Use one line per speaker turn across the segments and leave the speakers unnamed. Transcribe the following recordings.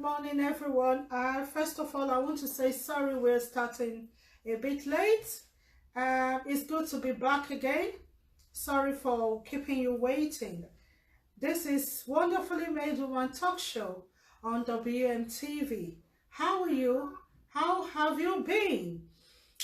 morning, everyone. First of all, I want to say sorry we're starting a bit late. It's good to be back again. Sorry for keeping you waiting. This is Wonderfully Made Woman Talk Show on WMTV. How are you? How have you been?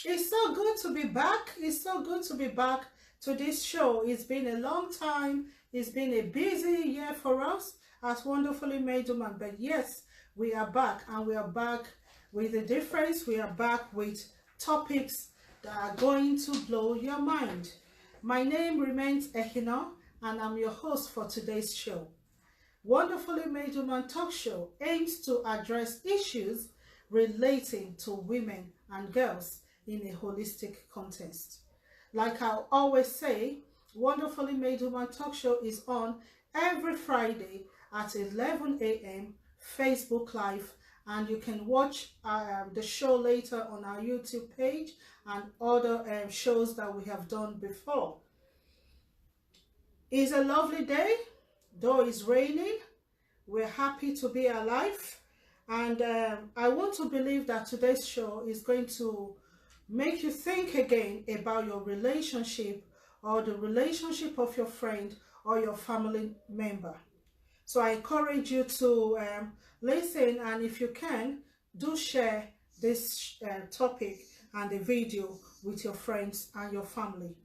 It's so good to be back. It's so good to be back to this show. It's been a long time. It's been a busy year for us as Wonderfully Made Woman. But yes, we are back, and we are back with a difference. We are back with topics that are going to blow your mind. My name remains Ehinor, and I'm your host for today's show. Wonderfully Made Woman Talk Show aims to address issues relating to women and girls in a holistic context. Like I always say, Wonderfully Made Woman Talk Show is on every Friday at 11 a.m. Facebook Live, and you can watch the show later on our YouTube page and other shows that we have done before. It's a lovely day, though it's raining. We're happy to be alive, and I want to believe that today's show is going to make you think again about your relationship or the relationship of your friend or your family member. So I encourage you to listen, and if you can, do share this topic and the video with your friends and your family.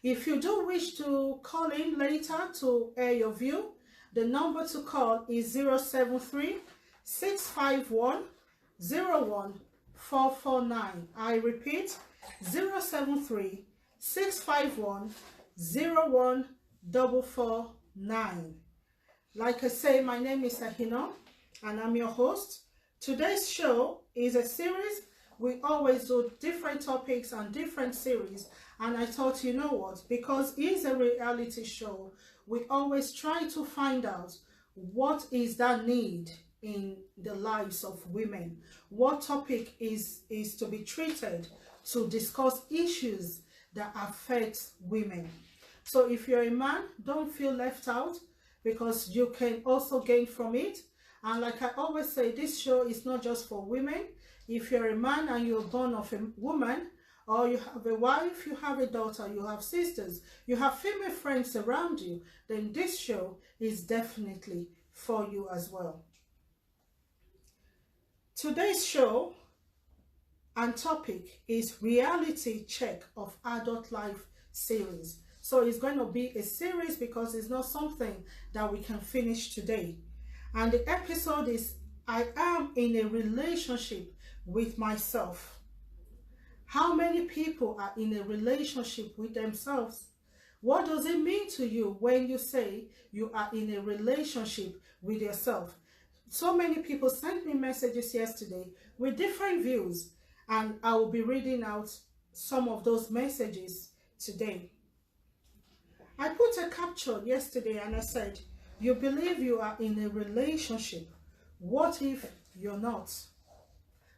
If you do wish to call in later to air your view, the number to call is 073-651-01449. I repeat, 073-651-01449. Like I say, my name is Ehinor, and I'm your host. Today's show is a series. We always do different topics and different series, and I thought, you know what, because it's a reality show, we always try to find out what is that need in the lives of women. What topic is to be treated to discuss issues that affect women. So if you're a man, don't feel left out, because you can also gain from it. And like I always say, this show is not just for women. If you're a man and you're born of a woman, or you have a wife, you have a daughter, you have sisters, you have female friends around you, then this show is definitely for you as well. Today's show and topic is reality check of adult life series. So it's going to be a series because it's not something that we can finish today. And the episode is, I am in a relationship with myself. How many people are in a relationship with themselves? What does it mean to you when you say you are in a relationship with yourself? So many people sent me messages yesterday with different views, and I will be reading out some of those messages today. I put a caption yesterday and I said, you believe you are in a relationship. What if you're not?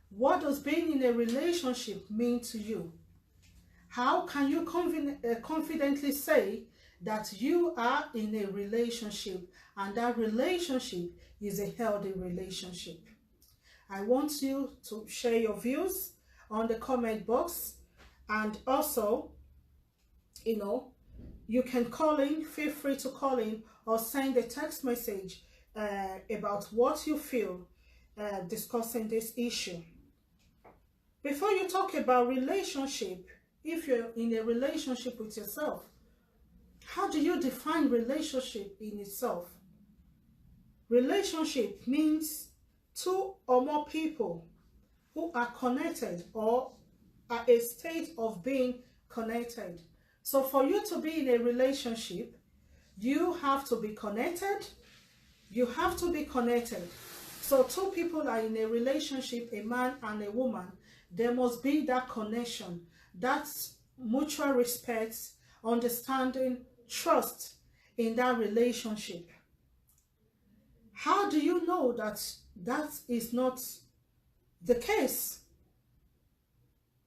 What does being in a relationship mean to you? How can you confidently say that you are in a relationship and that relationship is a healthy relationship? I want you to share your views on the comment box, and also, you can call in, feel free to call in or send a text message about what you feel discussing this issue. Before you talk about relationship, if you're in a relationship with yourself, how do you define relationship in itself? Relationship means two or more people who are connected or are a state of being connected. So for you to be in a relationship, you have to be connected. You have to be connected. So two people are in a relationship, a man and a woman. There must be that connection, that mutual respect, understanding, trust in that relationship. How do you know that that is not the case?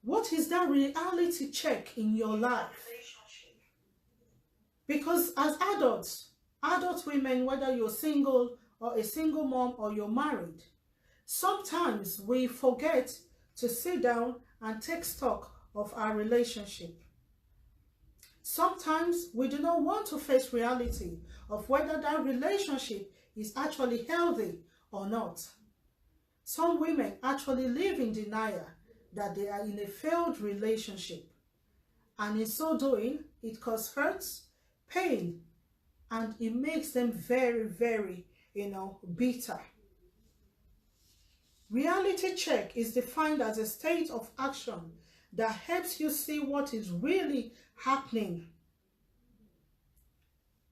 What is that reality check in your life? Because as adult women, whether you're single or a single mom or you're married, Sometimes we forget to sit down and take stock of our relationship. Sometimes we do not want to face reality of whether that relationship is actually healthy or not. Some women actually live in denial that they are in a failed relationship, and in so doing, it causes hurts, pain, and it makes them very, very, bitter. Reality check is defined as a state of action that helps you see what is really happening.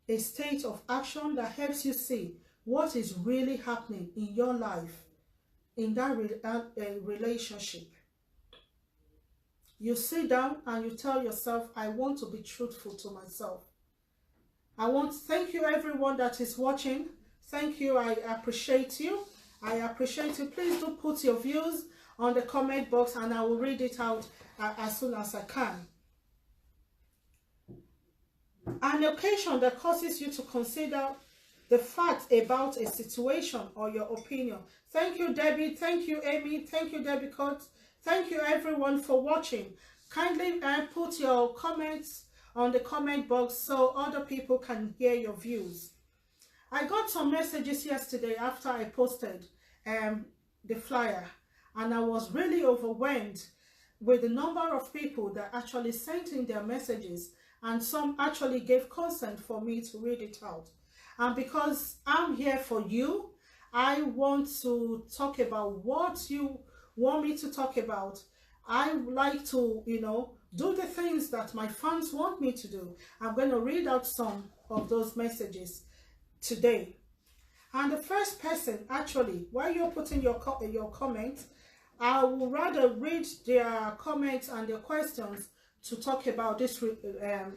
A state of action that helps you see what is really happening in your life, in that relationship. You sit down and you tell yourself, I want to be truthful to myself. Thank you everyone that is watching. Thank you, I appreciate you. I appreciate you. Please do put your views on the comment box and I will read it out as soon as I can. An occasion that causes you to consider the fact about a situation or your opinion. Thank you, Debbie. Thank you, Amy. Thank you, Debbie Coates. Thank you, everyone, for watching. Kindly put your comments on the comment box so other people can hear your views. I got some messages yesterday after I posted the flyer, and I was really overwhelmed with the number of people that actually sent in their messages, and some actually gave consent for me to read it out. And because I'm here for you, I want to talk about what you want me to talk about. I like to, do the things that my fans want me to do. I'm going to read out some of those messages today. And the first person, actually, while you're putting your comments, I will rather read their comments and their questions to talk about this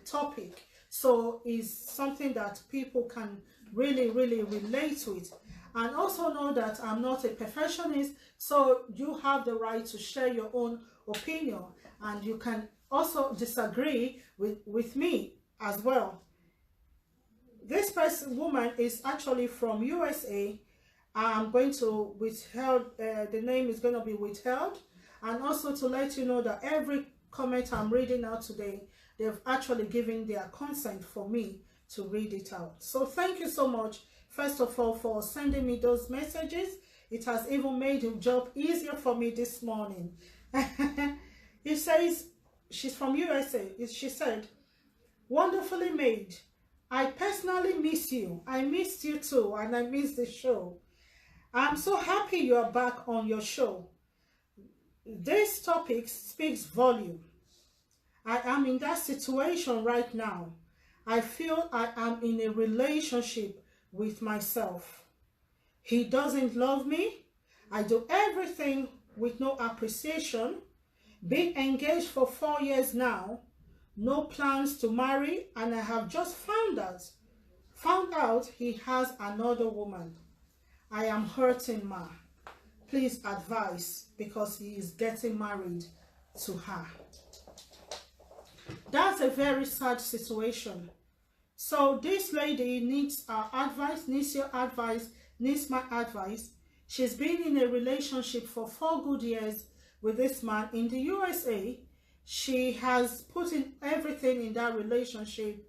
topic. So it's something that people can really, really relate to it. And also know that I'm not a perfectionist, so you have the right to share your own opinion. And you can also disagree with me as well. This woman is actually from USA. I'm going to withhold, the name is going to be withheld. And also to let you know that every comment I'm reading out today, they've actually given their consent for me to read it out. So thank you so much, first of all, for sending me those messages. It has even made the job easier for me this morning. It says, she's from USA. She said, wonderfully made. I personally miss you. I missed you too, and I miss the show. I'm so happy you are back on your show. This topic speaks volume. I am in that situation right now. I feel I am in a relationship with myself. He doesn't love me. I do everything with no appreciation. Been engaged for 4 years now. No plans to marry, and I have just found out he has another woman. I am hurting, ma. Please advise, because he is getting married to her. That's a very sad situation. So this lady needs our advice, needs your advice, needs my advice. She's been in a relationship for 4 good years with this man in the USA. She has put in everything in that relationship.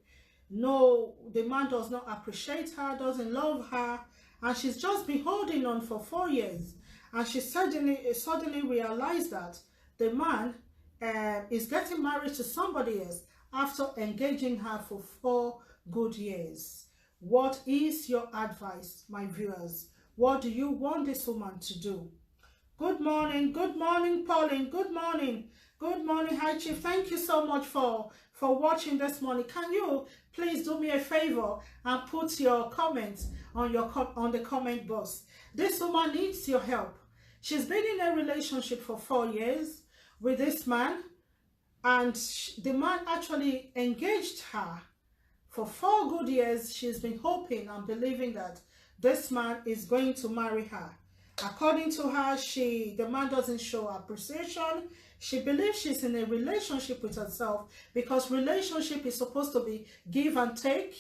No, the man does not appreciate her, doesn't love her, and she's just been holding on for 4 years. And she suddenly realized that the man is getting married to somebody else after engaging her for 4 good years. What is your advice, my viewers? What do you want this woman to do? Good morning, Pauline. Good morning. Good morning, Hi Chief. Thank you so much for watching this morning. Can you please do me a favor and put your comments on the comment box? This woman needs your help. She's been in a relationship for 4 years with this man, and the man actually engaged her for 4 good years. She's been hoping and believing that this man is going to marry her. According to her, the man doesn't show appreciation. She believes she's in a relationship with herself, because relationship is supposed to be give and take.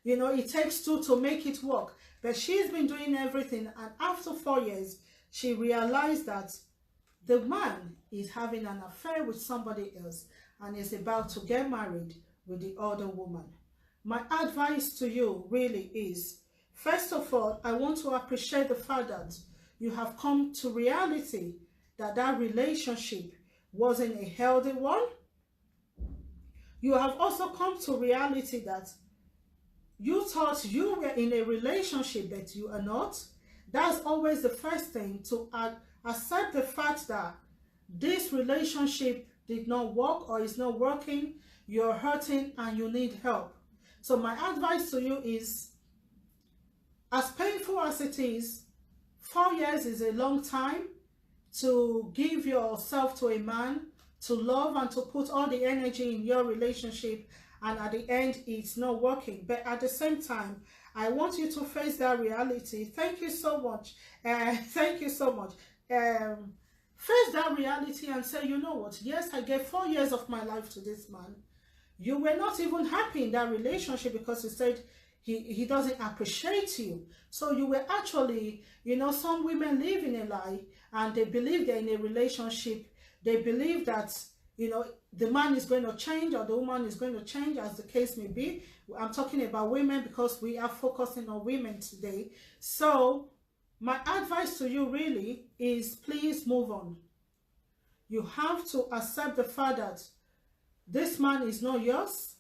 It takes two to make it work. But she's been doing everything, and after 4 years, she realized that the man is having an affair with somebody else and is about to get married with the other woman. My advice to you really is, first of all, I want to appreciate the fact that you have come to reality that that relationship wasn't a healthy one. You have also come to reality that you thought you were in a relationship, but you are not. That's always the first thing, to accept the fact that this relationship did not work or is not working, you're hurting and you need help. So my advice to you is, as painful as it is, 4 years is a long time to give yourself to a man, to love and to put all the energy in your relationship, and at the end it's not working. But at the same time, I want you to face that reality. Thank you so much. Thank you so much. Face that reality and say, you know what, yes, I gave 4 years of my life to this man. You were not even happy in that relationship because you said he doesn't appreciate you. So you were actually, you know, some women live in a lie and they believe they're in a relationship. They believe that, you know, the man is going to change or the woman is going to change, as the case may be. I'm talking about women because we are focusing on women today. So my advice to you really is, please move on. You have to accept the fact that this man is not yours.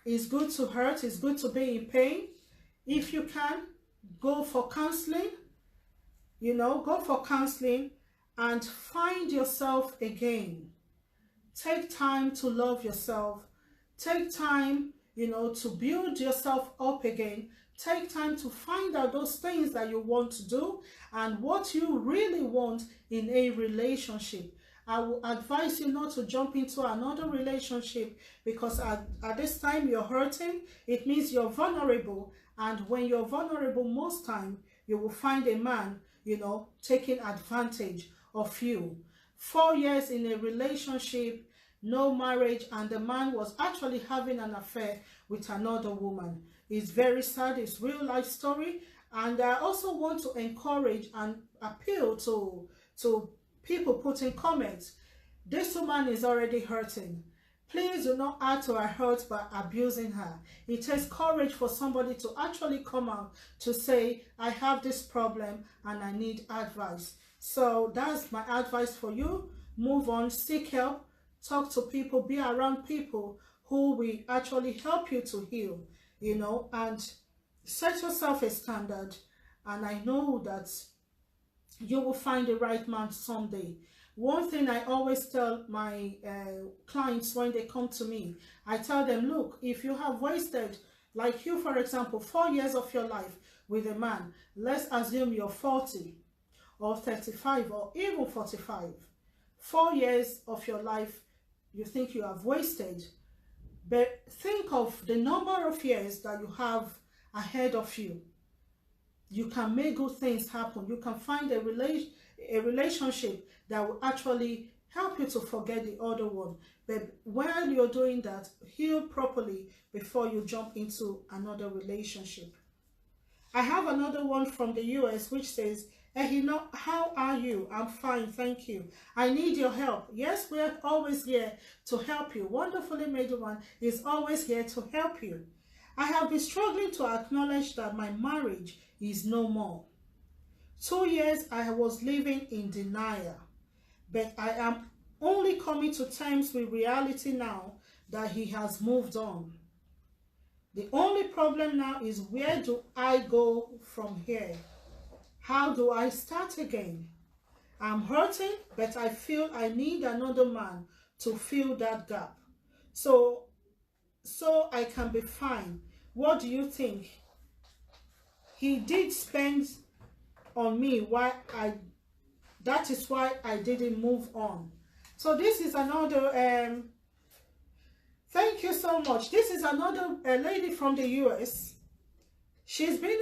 It's good to hurt. It's good to be in pain. If you can, go for counseling. You know, go for counseling and find yourself again. Take time to love yourself. Take time, you know, to build yourself up again. Take time to find out those things that you want to do and what you really want in a relationship. I will advise you not to jump into another relationship because at this time you're hurting. It means you're vulnerable. And when you're vulnerable, most time you will find a man, you know, taking advantage of you. 4 years in a relationship, no marriage, and the man was actually having an affair with another woman. It's very sad. It's real life story. And I also want to encourage and appeal to people putting comments. This woman is already hurting. Please do not add to her hurt by abusing her. It takes courage for somebody to actually come out to say, I have this problem and I need advice. So that's my advice for you. Move on, seek help, talk to people, be around people who will actually help you to heal, you know, and set yourself a standard. And I know that you will find the right man someday. One thing I always tell my clients when they come to me, I tell them, look, if you have wasted, like you, for example, 4 years of your life with a man, let's assume you're 40 or 35 or even 45. 4 years of your life you think you have wasted, but think of the number of years that you have ahead of you. You can make good things happen. You can find a relationship that will actually help you to forget the other one. But while you're doing that, heal properly before you jump into another relationship. I have another one from the US which says, Ehinor, how are you? I'm fine, thank you. I need your help. Yes, we're always here to help you. Wonderfully Made One is always here to help you. I have been struggling to acknowledge that my marriage is no more. 2 years I was living in denial, but I am only coming to terms with reality now that he has moved on. The only problem now is, where do I go from here? How do I start again? I'm hurting, but I feel I need another man to fill that gap. So I can be fine. What do you think? He did spend on me that is why I didn't move on. So this is another thank you so much. This is another lady from the US. She's been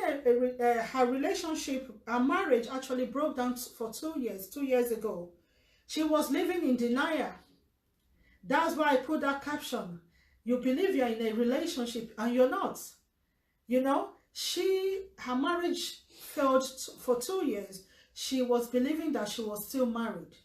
her relationship, her marriage actually broke down for 2 years, 2 years ago. She was living in denial. That's why I put that caption. You believe you're in a relationship and you're not. You know, her marriage failed for 2 years. she was believing that she was still married.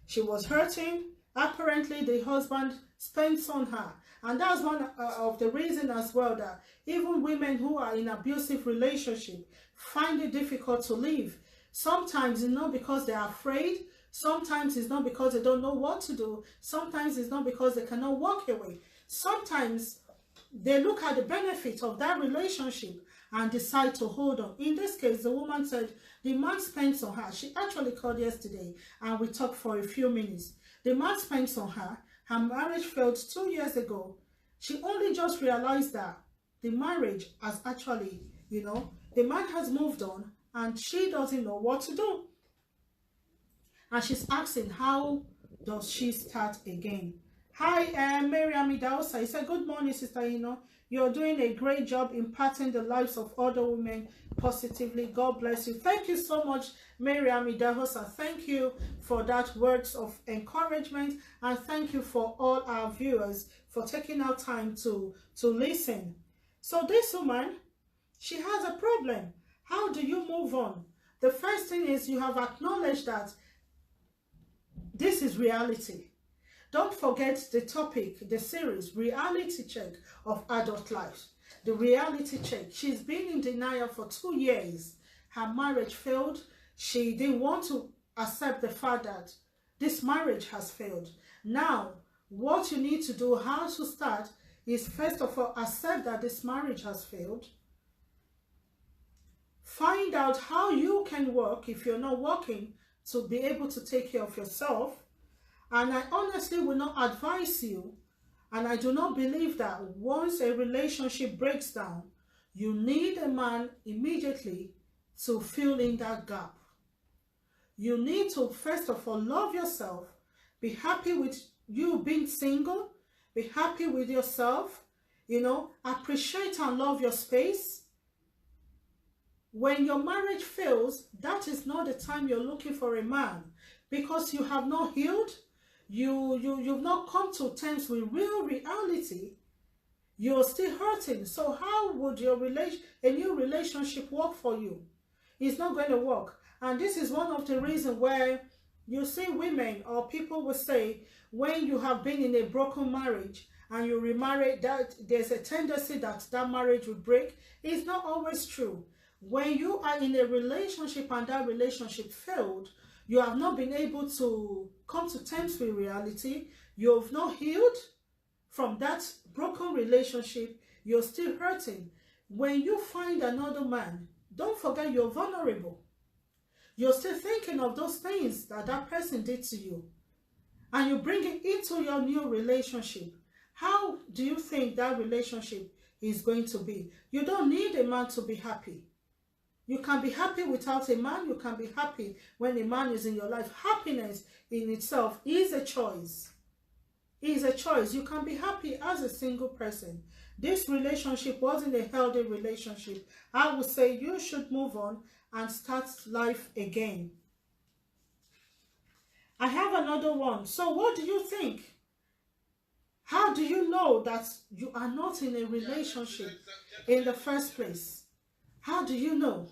She was hurting. Apparently, the husband spends on her. And that's one of the reasons as well that even women who are in abusive relationship find it difficult to leave. Sometimes it's not because they are afraid. Sometimes it's not because they don't know what to do. Sometimes it's not because they cannot walk away. Sometimes they look at the benefit of that relationship and decide to hold on. In this case, the woman said the man spends on her. She actually called yesterday and we talked for a few minutes. The man spends on her. Her marriage failed 2 years ago. She only just realized that the marriage has actually, the man has moved on and she doesn't know what to do. And she's asking, how does she start again? Hi, Miriam Idaosa. He said, good morning, Sister Ino. You're doing a great job impacting the lives of other women positively. God bless you. Thank you so much, Miriam Idaosa. Thank you for that words of encouragement. And thank you for all our viewers for taking our time to listen. So this woman, she has a problem. How do you move on? The first thing is you have acknowledged that this is reality. Don't forget the topic, the series, reality check of adult life. The reality check. She's been in denial for 2 years. Her marriage failed. She didn't want to accept the fact that this marriage has failed. Now, what you need to do, how to start, is first of all, accept that this marriage has failed. Find out how you can work, if you're not working, to be able to take care of yourself. And I honestly will not advise you, and I do not believe that once a relationship breaks down, you need a man immediately to fill in that gap. You need to, first of all, love yourself, be happy with you being single, be happy with yourself, appreciate and love your space. When your marriage fails, that is not the time you're looking for a man, because you have not healed. You've not come to terms with real reality. You're still hurting. So how would a new relationship work for you? It's not going to work. And this is one of the reasons where you see women or people will say, when you have been in a broken marriage and you remarry, that there's a tendency that marriage will break. It's not always true. When you are in a relationship and that relationship failed, you have not been able to come to terms with reality. You have not healed from that broken relationship. You're still hurting. When you find another man, don't forget you're vulnerable. You're still thinking of those things that person did to you. And you bring it into your new relationship. How do you think that relationship is going to be? You don't need a man to be happy. You can be happy without a man. You can be happy when a man is in your life. Happiness in itself is a choice. Is a choice. You can be happy as a single person. This relationship wasn't a healthy relationship. I would say you should move on and start life again. I have another one. So what do you think? How do you know that you are not in a relationship in the first place? How do you know?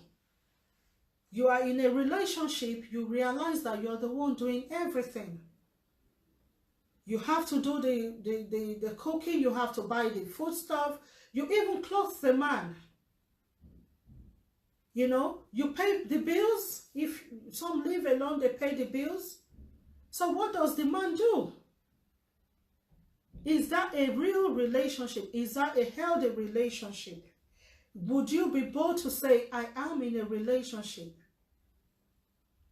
You are in a relationship, you realize that you're the one doing everything. You have to do the cooking, you have to buy the food stuff, you even clothe the man. You pay the bills. If some live alone, they pay the bills. So what does the man do? Is that a real relationship? Is that a healthy relationship? Would you be bold to say, I am in a relationship?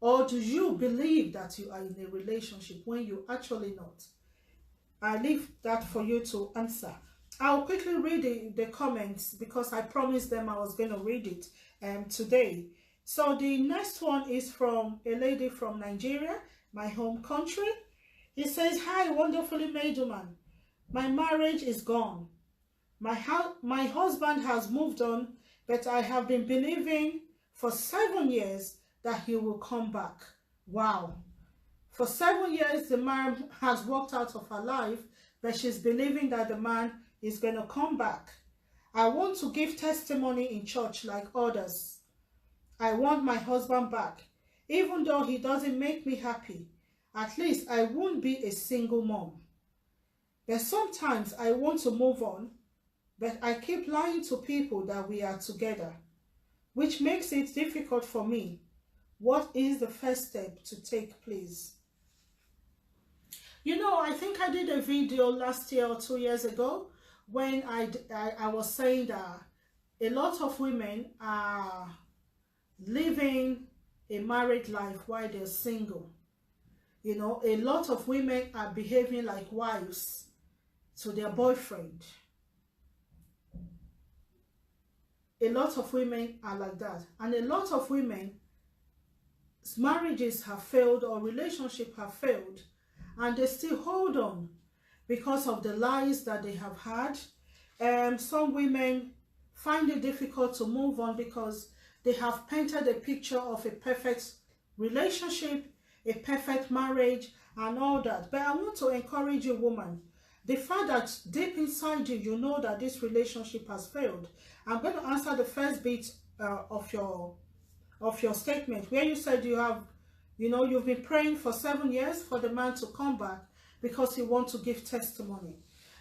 Or do you believe that you are in a relationship when you're actually not? I leave that for you to answer. I'll quickly read the comments because I promised them I was going to read it today. So the next one is from a lady from Nigeria, my home country. It says, hi, wonderfully made woman. My marriage is gone. My husband has moved on, but I have been believing for 7 years that he will come back. Wow. For 7 years, the man has walked out of her life, but she's believing that the man is going to come back. I want to give testimony in church like others. I want my husband back. Even though he doesn't make me happy, at least I won't be a single mom. But sometimes I want to move on, but I keep lying to people that we are together, which makes it difficult for me. What is the first step to take, please? You know, I think I did a video last year or 2 years ago when I was saying that a lot of women are living a married life while they're single. You know, a lot of women are behaving like wives to their boyfriend. A lot of women are like that. And a lot of women's marriages have failed or relationships have failed, and they still hold on because of the lies that they have had. Some women find it difficult to move on because they have painted a picture of a perfect relationship, a perfect marriage, and all that. But I want to encourage you, woman, the fact that deep inside you, you know that this relationship has failed. I'm going to answer the first bit of your statement where you said you've been praying for 7 years for the man to come back because you want to give testimony.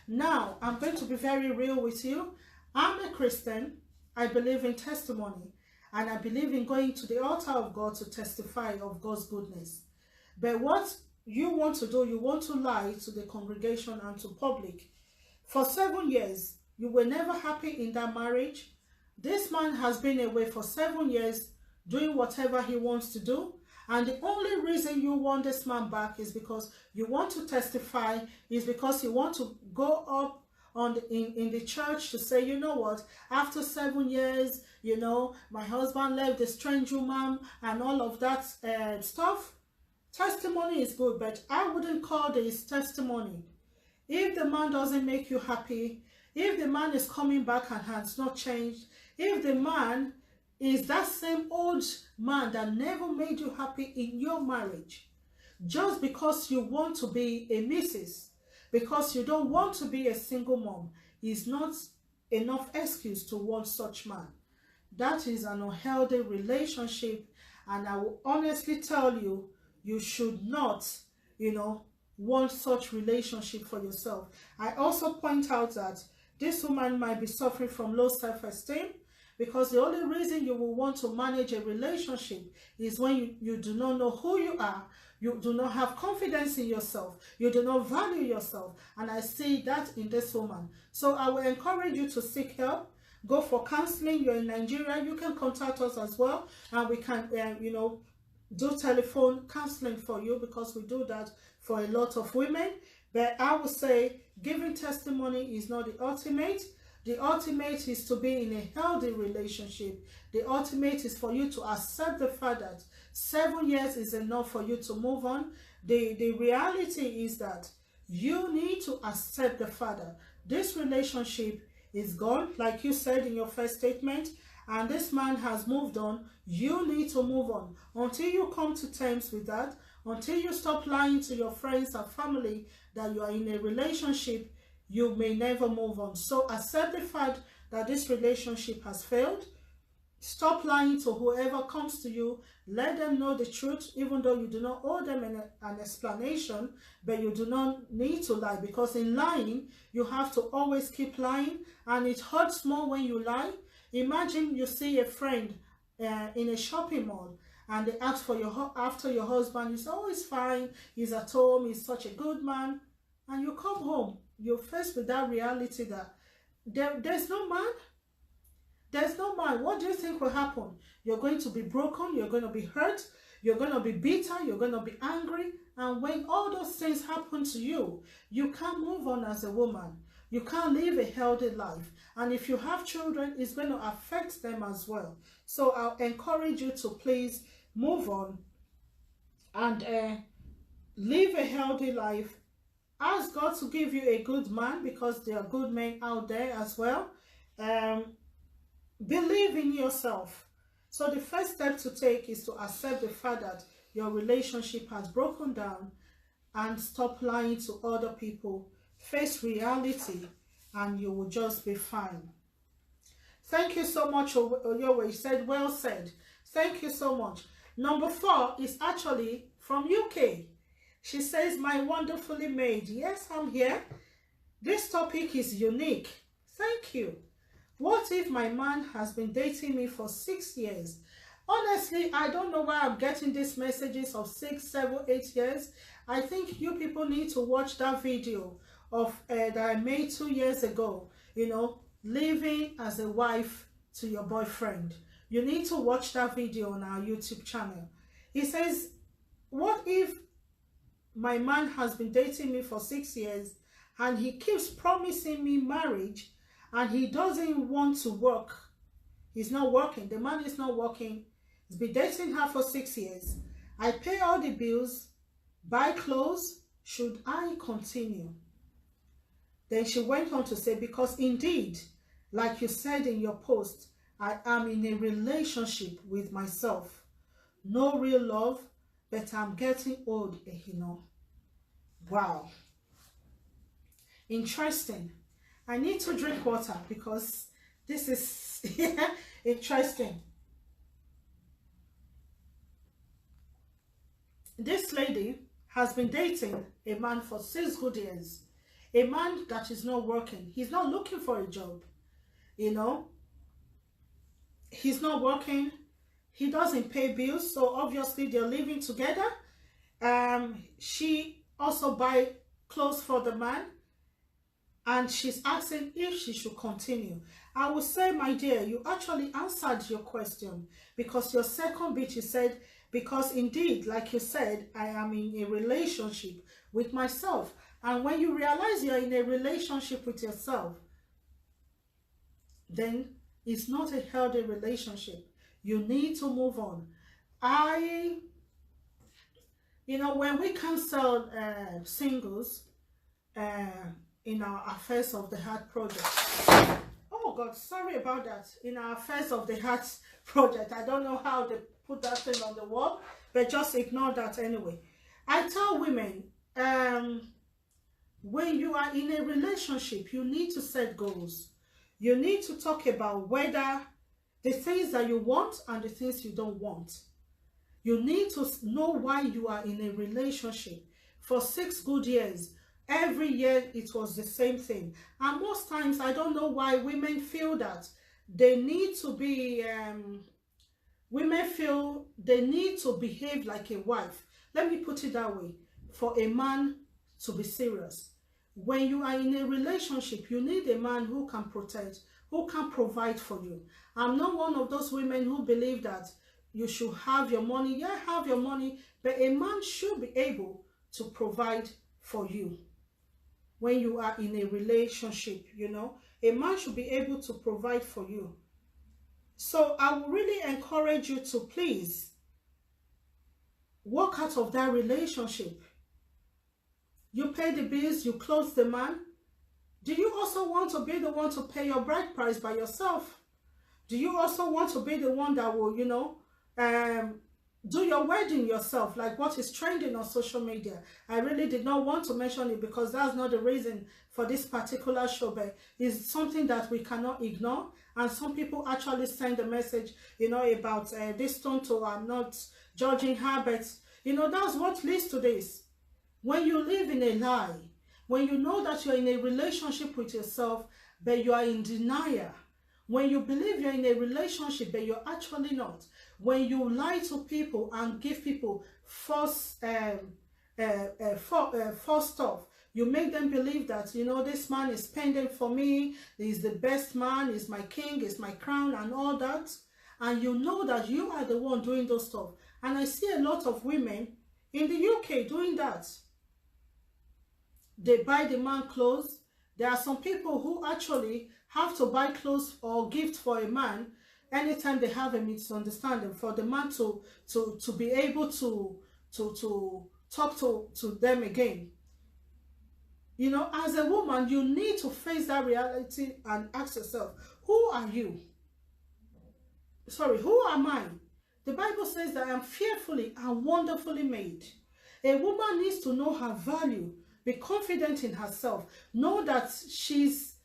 Now, I'm going to be very real with you. I'm a Christian. I believe in testimony, and I believe in going to the altar of God to testify of God's goodness. But what you want to do, you want to lie to the congregation and to public. For 7 years, you were never happy in that marriage. This man has been away for 7 years doing whatever he wants to do. And the only reason you want this man back is because you want to testify, is because you want to go up in the church to say, you know what, after 7 years, you know, my husband left a strange woman and all of that stuff. Testimony is good, but I wouldn't call this testimony. If the man doesn't make you happy, if the man is coming back and has not changed, if the man is that same old man that never made you happy in your marriage, just because you want to be a missus, because you don't want to be a single mom, is not enough excuse to want such man. That is an unhealthy relationship, and I will honestly tell you, you should not, want such relationship for yourself. I also point out that this woman might be suffering from low self-esteem, because the only reason you will want to manage a relationship is when you do not know who you are, you do not have confidence in yourself, you do not value yourself. And I see that in this woman. So I will encourage you to seek help. Go for counseling. You're in Nigeria, you can contact us as well, and we can, do telephone counseling for you, because we do that for a lot of women. But I would say giving testimony is not the ultimate. The ultimate is to be in a healthy relationship. The ultimate is for you to accept the fact that 7 years is enough for you to move on. The reality is that you need to accept the fact that this relationship is gone, like you said in your first statement, and this man has moved on. You need to move on. Until you come to terms with that, until you stop lying to your friends and family that you are in a relationship, you may never move on. So accept the fact that this relationship has failed. Stop lying to whoever comes to you. Let them know the truth, even though you do not owe them an explanation, but you do not need to lie, because in lying, you have to always keep lying, and it hurts more when you lie. Imagine you see a friend in a shopping mall, and they ask for after your husband. You say, oh, he's fine, he's at home, he's such a good man. And you come home, you're faced with that reality that there's no man. There's no man. What do you think will happen? You're going to be broken, you're going to be hurt, you're going to be bitter, you're going to be angry. And when all those things happen to you, you can't move on as a woman. You can't live a healthy life. And if you have children, it's going to affect them as well. So I'll encourage you to please move on and live a healthy life. Ask God to give you a good man, because there are good men out there as well. Believe in yourself. So the first step to take is to accept the fact that your relationship has broken down, and stop lying to other people. Face reality, and you will just be fine. Thank you so much, Oyowe. You said, well said. Thank you so much. Number 4 is actually from UK. She says, my wonderfully made. Yes, I'm here. This topic is unique. Thank you. What if my man has been dating me for 6 years? Honestly, I don't know why I'm getting these messages of 6, 7, 8 years. I think you people need to watch that video of that I made 2 years ago, you know, living as a wife to your boyfriend. You need to watch that video on our YouTube channel. He says, what if my man has been dating me for 6 years and he keeps promising me marriage and he doesn't want to work? He's not working. The man is not working. He's been dating her for 6 years. I pay all the bills, buy clothes. Should I continue? Then she went on to say, because indeed, like you said in your post, I am in a relationship with myself. No real love, but I'm getting old, Ehinor. Wow. Interesting. I need to drink water because this is interesting. This lady has been dating a man for 6 good years. A man that is not working. He's not looking for a job. You know, he's not working. He doesn't pay bills. So obviously they're living together. She also buy clothes for the man. And she's asking if she should continue. I would say, my dear, you actually answered your question. Because your second bit, you said, because indeed, like you said, I am in a relationship with myself. And when you realize you're in a relationship with yourself, then it's not a healthy relationship. You need to move on. You know, when we cancel singles in our Affairs of the Heart project, oh God, sorry about that. In our Affairs of the Heart project, I don't know how they put that thing on the wall, but just ignore that anyway. I tell women, when you are in a relationship, you need to set goals. You need to talk about whether the things that you want and the things you don't want. You need to know why you are in a relationship. For 6 good years, every year it was the same thing. And most times, I don't know why women feel that they need to be, women feel they need to behave like a wife. Let me put it that way. For a man to be serious. When you are in a relationship, you need a man who can protect, who can provide for you. I'm not one of those women who believe that you should have your money. Yeah, have your money, but a man should be able to provide for you. When you are in a relationship, you know, a man should be able to provide for you. So I would really encourage you to please walk out of that relationship. You pay the bills, you clothe the man. Do you also want to be the one to pay your bride price by yourself? Do you also want to be the one that will, you know, do your wedding yourself, like what is trending on social media? I really did not want to mention it because that's not the reason for this particular show, but it's something that we cannot ignore. And some people actually send a message, you know, about this tonto. I'm not judging her, but, you know, that's what leads to this. When you live in a lie, when you know that you're in a relationship with yourself, but you are in denial, when you believe you're in a relationship, but you're actually not, when you lie to people and give people false stuff, you make them believe that, you know, this man is spending for me, he's the best man, he's my king, he's my crown, and all that, and you know that you are the one doing those stuff. And I see a lot of women in the UK doing that. They buy the man clothes. There are some people who actually have to buy clothes or gift for a man anytime they have a misunderstanding, for the man to be able to talk to them again. You know, as a woman, you need to face that reality and ask yourself, who are you? Sorry, who am I? The Bible says that I am fearfully and wonderfully made. A woman needs to know her value, be confident in herself, know that she's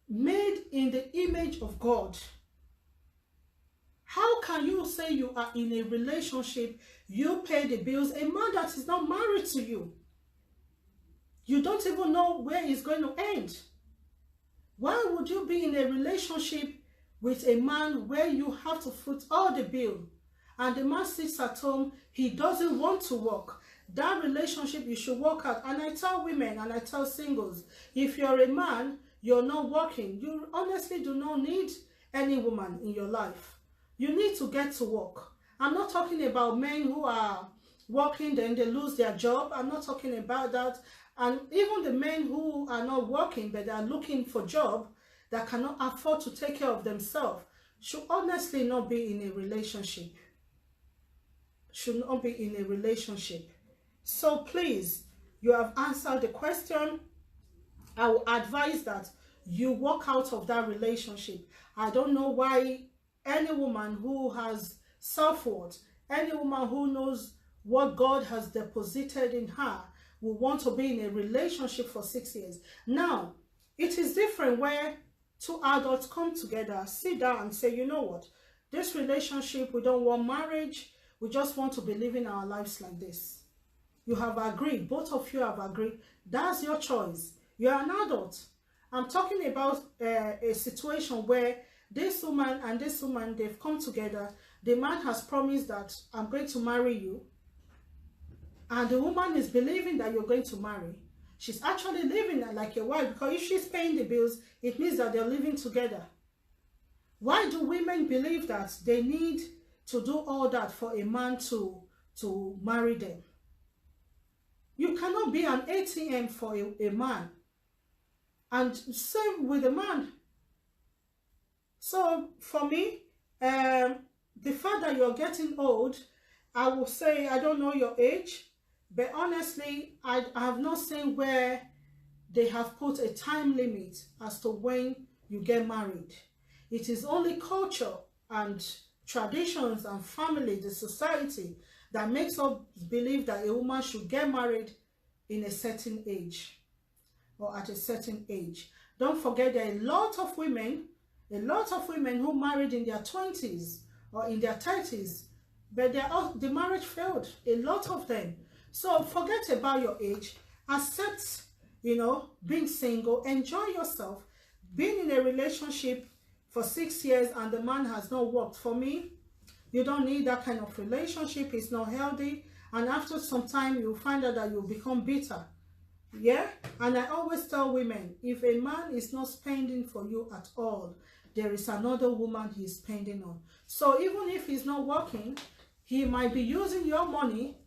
made in the image of God. How can you say you are in a relationship, you pay the bills, a man that is not married to you? You don't even know where it's going to end. Why would you be in a relationship with a man where you have to foot all the bill, and the man sits at home, he doesn't want to work? That relationship you should work out. And I tell women and I tell singles, if you're a man, you're not working, you honestly do not need any woman in your life. You need to get to work. I'm not talking about men who are working, then they lose their job. I'm not talking about that. And even the men who are not working, but they are looking for a job, that cannot afford to take care of themselves, should honestly not be in a relationship. Should not be in a relationship. So please, you have answered the question. I will advise that you walk out of that relationship. I don't know why any woman who has self-worth, any woman who knows what God has deposited in her, will want to be in a relationship for 6 years. Now, it is different where two adults come together, sit down and say, you know what, this relationship, we don't want marriage, we just want to be living our lives like this. You have agreed, both of you have agreed. That's your choice. You're an adult. I'm talking about a situation where this woman and this woman, they've come together. The man has promised that I'm going to marry you. And the woman is believing that you're going to marry. She's actually living like your wife, because if she's paying the bills, it means that they're living together. Why do women believe that they need to do all that for a man to marry them? You cannot be an ATM for a man. And same with a man. So for me, the fact that you're getting old, I will say, I don't know your age, but honestly, I have not seen where they have put a time limit as to when you get married. It is only culture and traditions and family, the society, that makes us believe that a woman should get married in a certain age or at a certain age. Don't forget, there are a lot of women who married in their 20s or in their 30s, but the marriage failed, a lot of them. So forget about your age, accept, being single, enjoy yourself. Being in a relationship for 6 years and the man has not worked, for me, you don't need that kind of relationship. It's not healthy, and after some time you'll find out that you'll become bitter. Yeah, and I always tell women, if a man is not spending for you at all, there is another woman he's spending on. So even if he's not working, he might be using your money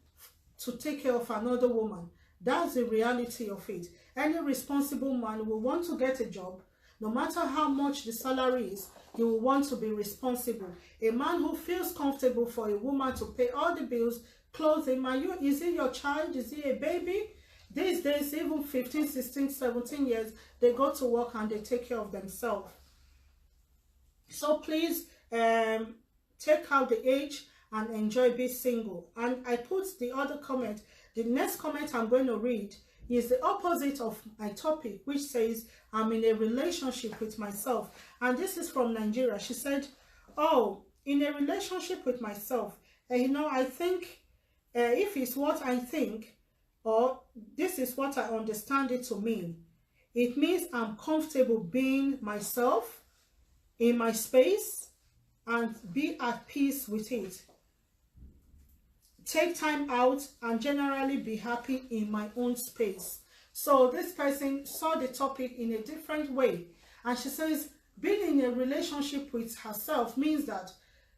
to take care of another woman. That's the reality of it. Any responsible man will want to get a job. No matter how much the salary is, he will want to be responsible. A man who feels comfortable for a woman to pay all the bills, clothing, is he your child? Is he a baby? These days, even 15, 16, 17 years, they go to work and they take care of themselves. So please, take out the age and enjoy being single. And I put the other comment. The next comment I'm going to read is the opposite of my topic, which says, I'm in a relationship with myself. And this is from Nigeria. She said, oh, in a relationship with myself, I think if it's what I think, or this is what I understand it to mean, it means I'm comfortable being myself in my space and be at peace with it. Take time out and generally be happy in my own space. So this person saw the topic in a different way, and she says being in a relationship with herself means that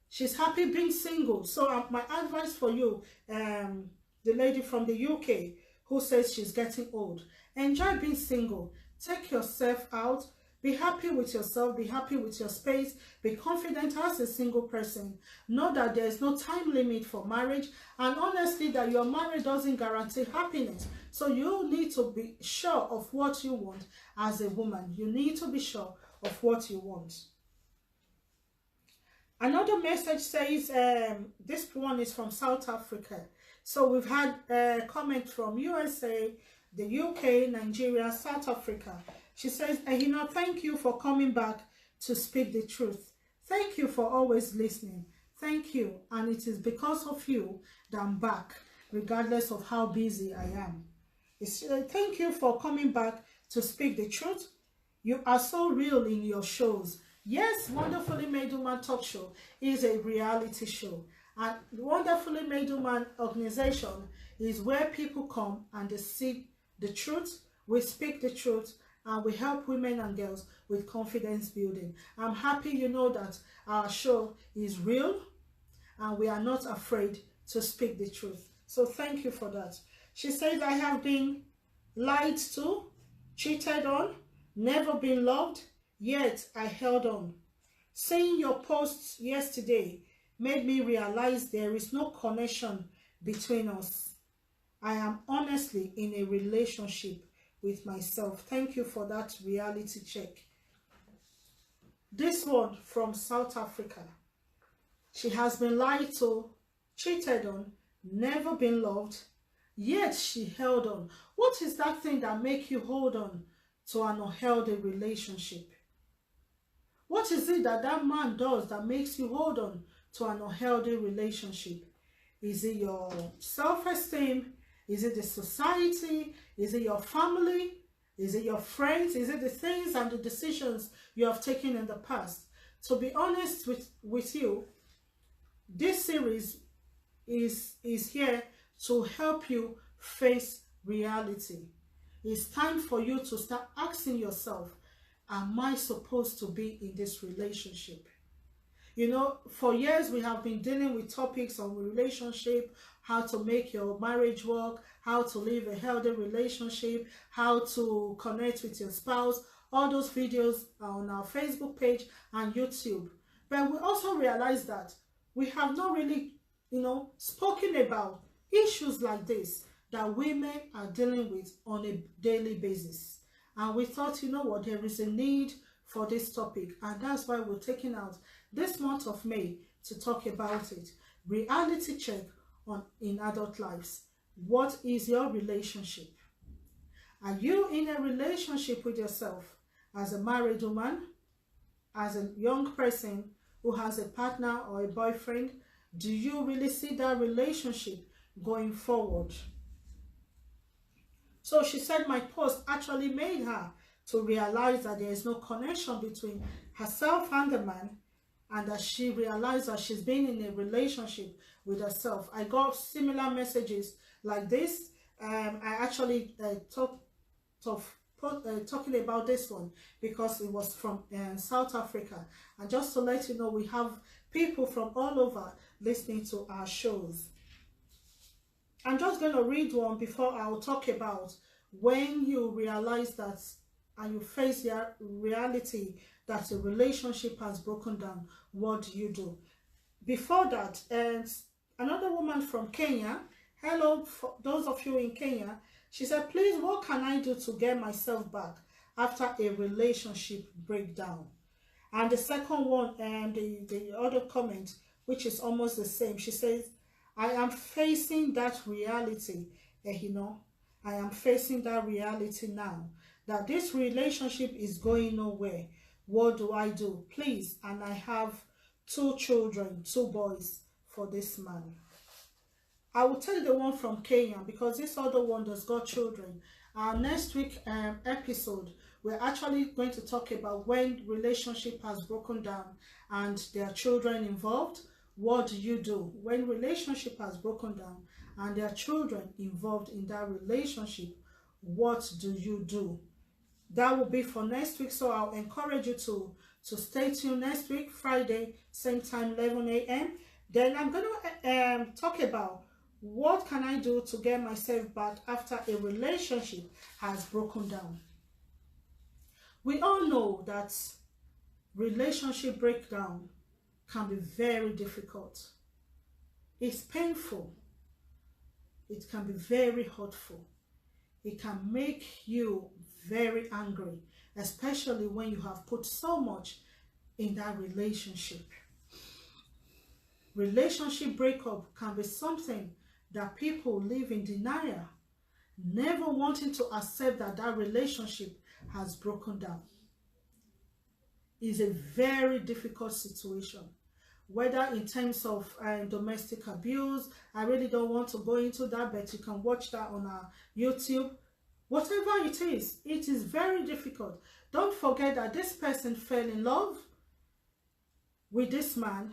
she's happy being single. So my advice for you, the lady from the UK who says she's getting old, enjoy being single. Take yourself out. Be happy with yourself. Be happy with your space. Be confident as a single person. Know that there is no time limit for marriage. And honestly, that your marriage doesn't guarantee happiness. So you need to be sure of what you want as a woman. You need to be sure of what you want. Another message says, this one is from South Africa. So we've had a comment from USA, the UK, Nigeria, South Africa. She says, Ehinor, thank you for coming back to speak the truth. Thank you for always listening. Thank you. And it is because of you that I'm back, regardless of how busy I am. Thank you for coming back to speak the truth. You are so real in your shows. Yes, Wonderfully Made Woman Talk Show is a reality show. And Wonderfully Made Woman organization is where people come and they see the truth, we speak the truth, and we help women and girls with confidence building. I'm happy you know that our show is real and we are not afraid to speak the truth. So thank you for that. She says, I have been lied to, cheated on, never been loved, yet I held on. Seeing your posts yesterday made me realize there is no connection between us. I am honestly in a relationship with myself. Thank you for that reality check. This one from South Africa. She has been lied to, cheated on, never been loved, yet she held on. What is that thing that makes you hold on to an unhealthy relationship? What is it that that man does that makes you hold on to an unhealthy relationship? Is it your self-esteem? Is it the society? Is it your family? Is it your friends? Is it the things and the decisions you have taken in the past? To be honest with you, this series is here to help you face reality. It's time for you to start asking yourself, am I supposed to be in this relationship? You know, for years we have been dealing with topics on relationship, how to make your marriage work, how to live a healthy relationship, how to connect with your spouse. All those videos are on our Facebook page and YouTube. But we also realize that we have not really, spoken about issues like this that women are dealing with on a daily basis. And we thought, you know what, there is a need for this topic. And that's why we're taking out this month of May to talk about it. Reality check in adult lives. What is your relationship? Are you in a relationship with yourself as a married woman, as a young person who has a partner or a boyfriend? Do you really see that relationship going forward? So she said my post actually made her to realize that there is no connection between herself and the man, and that she realized that she's been in a relationship with herself. I got similar messages like this. I actually talking about this one because it was from South Africa. And just to let you know, we have people from all over listening to our shows. I'm just going to read one before I'll talk about when you realize that and you face the reality that a relationship has broken down. What do you do? Before that, another woman from Kenya, hello, for those of you in Kenya, she said, please, what can I do to get myself back after a relationship breakdown? And the second one, and the other comment, which is almost the same, she says, I am facing that reality, Ehinor. I am facing that reality now, that this relationship is going nowhere. What do I do? Please. And I have 2 children, 2 boys for this man. I will take the one from Kenya because this other one does got children. Our next week episode, we're actually going to talk about when relationship has broken down and there are children involved. What do you do when relationship has broken down and there are children involved in that relationship? What do you do? That will be for next week, so I'll encourage you to stay tuned next week, Friday, same time, 11 a.m. Then I'm going to talk about what can I do to get myself back after a relationship has broken down. We all know that relationship breakdown can be very difficult. It's painful. It can be very hurtful. It can make you very angry, especially when you have put so much in that relationship. Relationship breakup can be something that people live in denial, never wanting to accept that that relationship has broken down. It's a very difficult situation. whether in terms of domestic abuse. I really don't want to go into that, but you can watch that on our YouTube. Whatever it is very difficult. Don't forget that this person fell in love with this man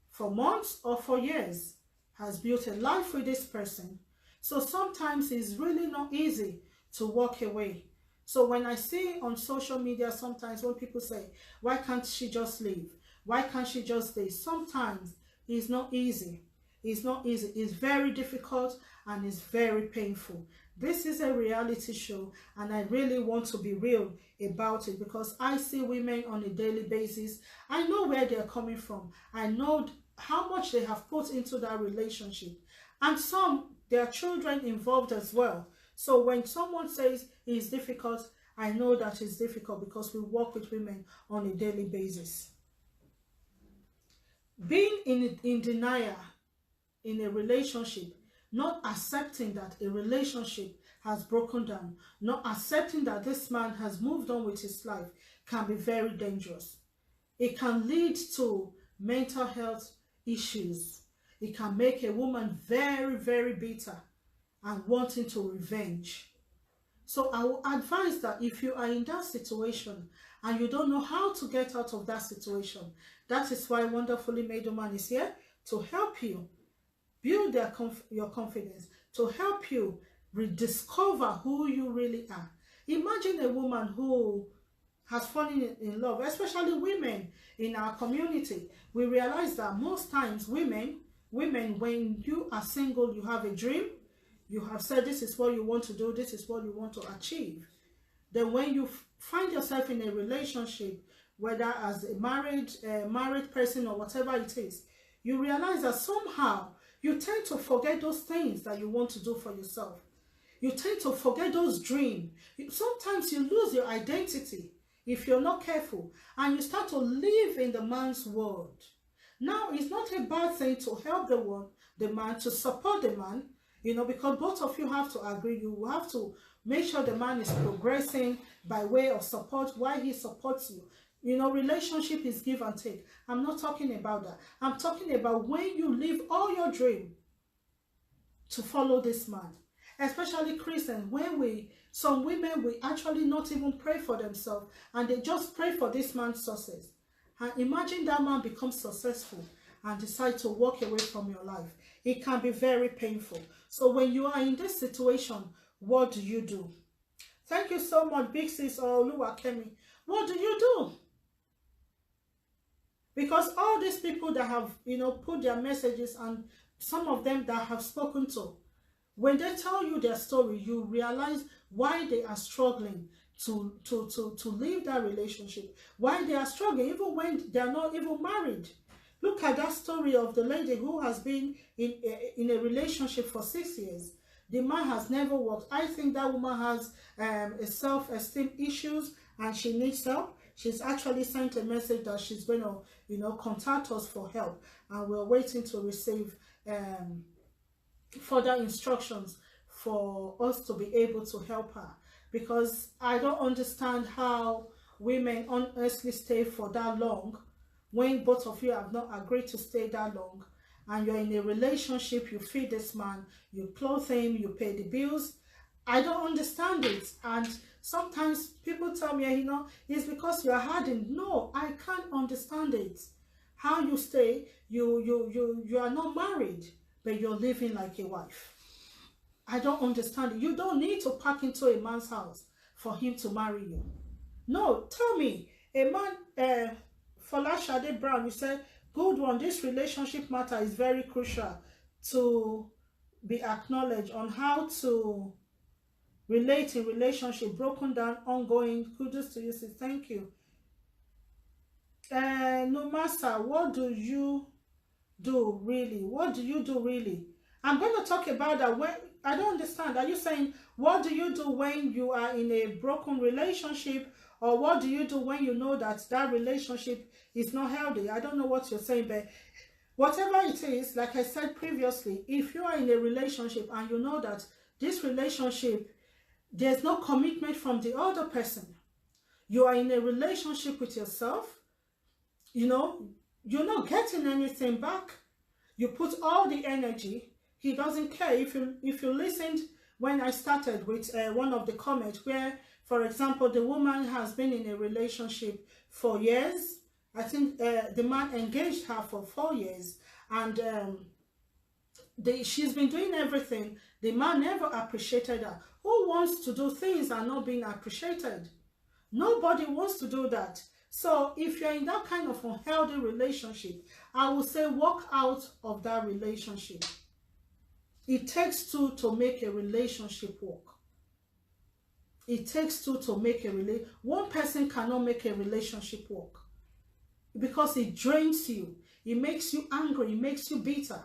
for months or for years, has built a life with this person. So sometimes it's really not easy to walk away. So when I see on social media sometimes when people say, why can't she just leave? Why can't she just stay? Sometimes it's not easy. It's not easy. It's very difficult and it's very painful. This is a reality show and I really want to be real about it because I see women on a daily basis. I know where they're coming from. I know how much they have put into that relationship. And some, there are children involved as well. So when someone says it's difficult, I know that it's difficult because we work with women on a daily basis. Being in denial in a relationship, not accepting that a relationship has broken down, not accepting that this man has moved on with his life can be very dangerous. It can lead to mental health issues. It can make a woman very, very bitter and wanting to revenge. So I will advise that if you are in that situation and you don't know how to get out of that situation, that is why Wonderfully Made Woman is here to help you build your confidence, to help you rediscover who you really are. Imagine a woman who has fallen in love, especially women in our community. We realize that most times women, when you are single, you have a dream, you have said this is what you want to do, this is what you want to achieve. Then when you find yourself in a relationship, whether as a married person or whatever it is, you realize that somehow you tend to forget those things that you want to do for yourself. You tend to forget those dreams. Sometimes you lose your identity if you're not careful, and you start to live in the man's world. Now, it's not a bad thing to help the man, to support the man, you know, because both of you have to agree. You have to make sure the man is progressing by way of support while he supports you. You know, relationship is give and take. I'm not talking about that. I'm talking about when you leave all your dream to follow this man. Especially Christians, when some women will actually not even pray for themselves and they just pray for this man's success. And imagine that man becomes successful and decide to walk away from your life. It can be very painful. So when you are in this situation, what do you do? Thank you so much, Big Sis or Oluwakemi. What do you do? Because all these people that have, you know, put their messages, and some of them that have spoken to, when they tell you their story, you realize why they are struggling to leave that relationship, why they are struggling even when they are not even married. Look at that story of the lady who has been in a relationship for 6 years. The man has never worked. I think that woman has a self-esteem issues and she needs help. She's actually sent a message that she's going to, you know, contact us for help, and we're waiting to receive further instructions for us to be able to help her, because I don't understand how women honestly stay for that long when both of you have not agreed to stay that long, and you're in a relationship. You feed this man, you clothe him, you pay the bills. I don't understand it. And sometimes people tell me, you know, it's because you're hardened. No, I can't understand it. How you stay, you are not married, but you're living like a wife. I don't understand it. You don't need to pack into a man's house for him to marry you. No, tell me, a man, Folashade Brown, you said, good one, this relationship matter is very crucial to be acknowledged on how to relate in relationship, broken down, ongoing. Kudos to you, sis. Thank you. Numasa, what do you do really? What do you do really? I'm going to talk about that. When I don't understand, are you saying what do you do when you are in a broken relationship, or what do you do when you know that that relationship is not healthy? I don't know what you're saying, but whatever it is, like I said previously, if you are in a relationship and you know that this relationship, there's no commitment from the other person, you are in a relationship with yourself, you know, you're not getting anything back. You put all the energy. He doesn't care. If you listened when I started with one of the comments where, for example, the woman has been in a relationship for years. I think the man engaged her for 4 years, and she's been doing everything. The man never appreciated her. Who wants to do things and not being appreciated? Nobody wants to do that. So if you're in that kind of unhealthy relationship, I would say walk out of that relationship. It takes two to make a relationship work. It takes two to make a relationship. One person cannot make a relationship work because it drains you. It makes you angry. It makes you bitter.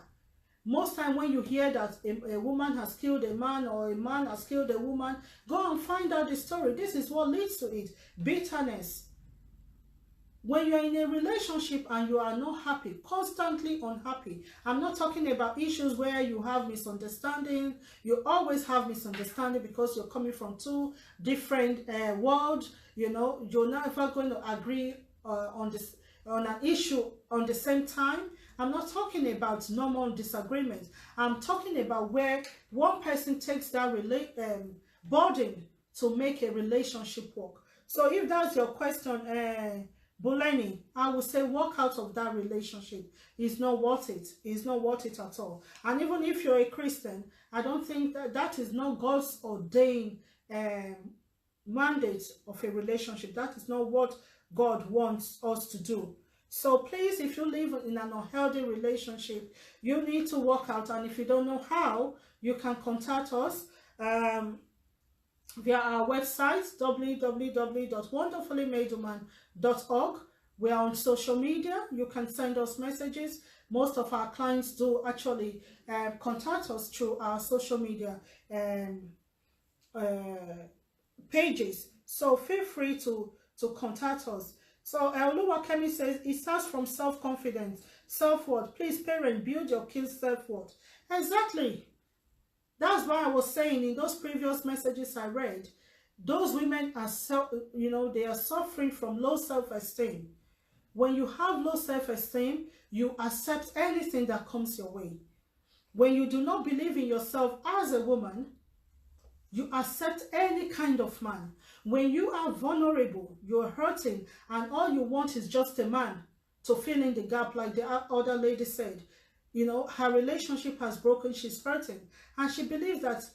Most time when you hear that a woman has killed a man or a man has killed a woman, go and find out the story. This is what leads to it. Bitterness. When you're in a relationship and you are not happy, constantly unhappy, I'm not talking about issues where you have misunderstanding. You always have misunderstanding because you're coming from two different worlds. You know, you're never going to agree on an issue on the same time. I'm not talking about normal disagreements. I'm talking about where one person takes that burden to make a relationship work. So if that's your question, Buleni, I would say walk out of that relationship. It's not worth it. It's not worth it at all. And even if you're a Christian, I don't think that is not God's ordained mandate of a relationship. That is not what God wants us to do. So please, if you live in an unhealthy relationship, you need to walk out. And if you don't know how, you can contact us via our website, www.wonderfullymadewoman.org. We are on social media. You can send us messages. Most of our clients do actually contact us through our social media pages. So feel free to contact us. So Oluwakemi says, it starts from self-confidence, self-worth. Please, parents, build your kids' self-worth. Exactly. That's why I was saying in those previous messages I read, those women are, they are suffering from low self-esteem. When you have low self-esteem, you accept anything that comes your way. When you do not believe in yourself as a woman, you accept any kind of man. When you are vulnerable, you're hurting, and all you want is just a man to fill in the gap, like the other lady said. You know, her relationship has broken, she's hurting, and she believes that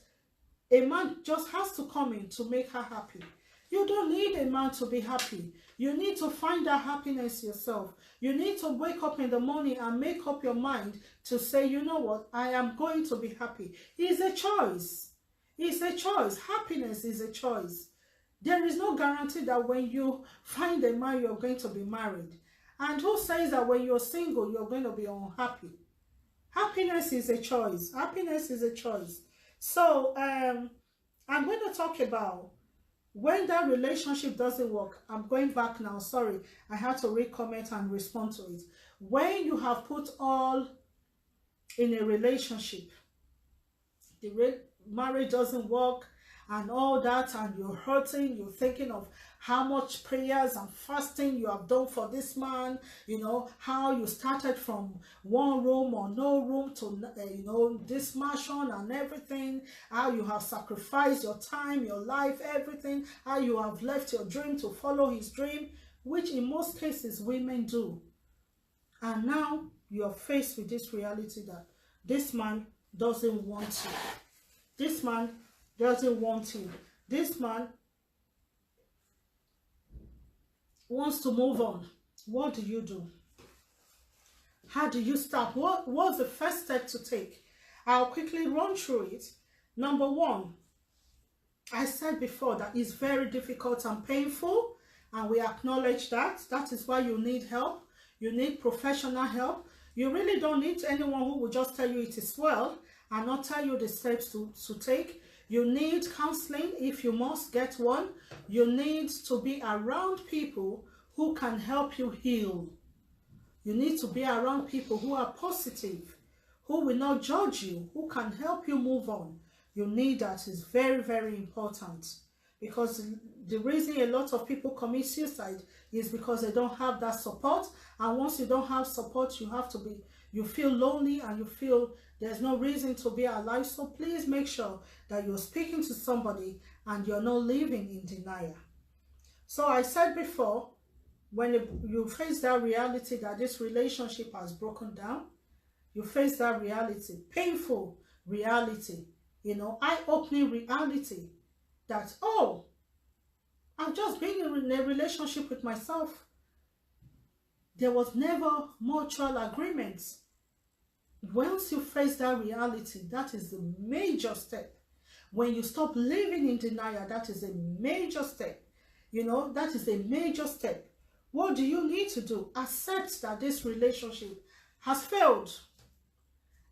a man just has to come in to make her happy. You don't need a man to be happy. You need to find that happiness yourself. You need to wake up in the morning and make up your mind to say, you know what, I am going to be happy. It's a choice. It's a choice. Happiness is a choice. There is no guarantee that when you find a man, you're going to be married. And who says that when you're single, you're going to be unhappy? Happiness is a choice. Happiness is a choice. So, I'm going to talk about when that relationship doesn't work. I'm going back now. Sorry, I had to re-comment and respond to it. When you have put all in a relationship, the marriage doesn't work and all that, and you're hurting, you're thinking of how much prayers and fasting you have done for this man, you know, how you started from one room or no room to, this mansion and everything, how you have sacrificed your time, your life, everything, how you have left your dream to follow his dream, which in most cases women do. And now you're faced with this reality that this man doesn't want you. This man doesn't want you. This man wants to move on. What do? How do you start? What's the first step to take? I'll quickly run through it. Number one, I said before that it's very difficult and painful, and we acknowledge that. That is why you need help. You need professional help. You really don't need anyone who will just tell you it is well and not tell you the steps to take. You need counseling if you must get one. You need to be around people who can help you heal. You need to be around people who are positive, who will not judge you, who can help you move on. You need that. It's very, very important, because the reason a lot of people commit suicide is because they don't have that support. And once you don't have support, you feel lonely and you feel there's no reason to be alive. So please make sure that you're speaking to somebody and you're not living in denial. So I said before, when you face that reality that this relationship has broken down, you face that reality, painful reality, eye-opening reality that, oh, I've just been in a relationship with myself. There was never mutual agreement. Once you face that reality, that is the major step. When you stop living in denial, that is a major step. That is a major step. What do you need to do? Accept that this relationship has failed.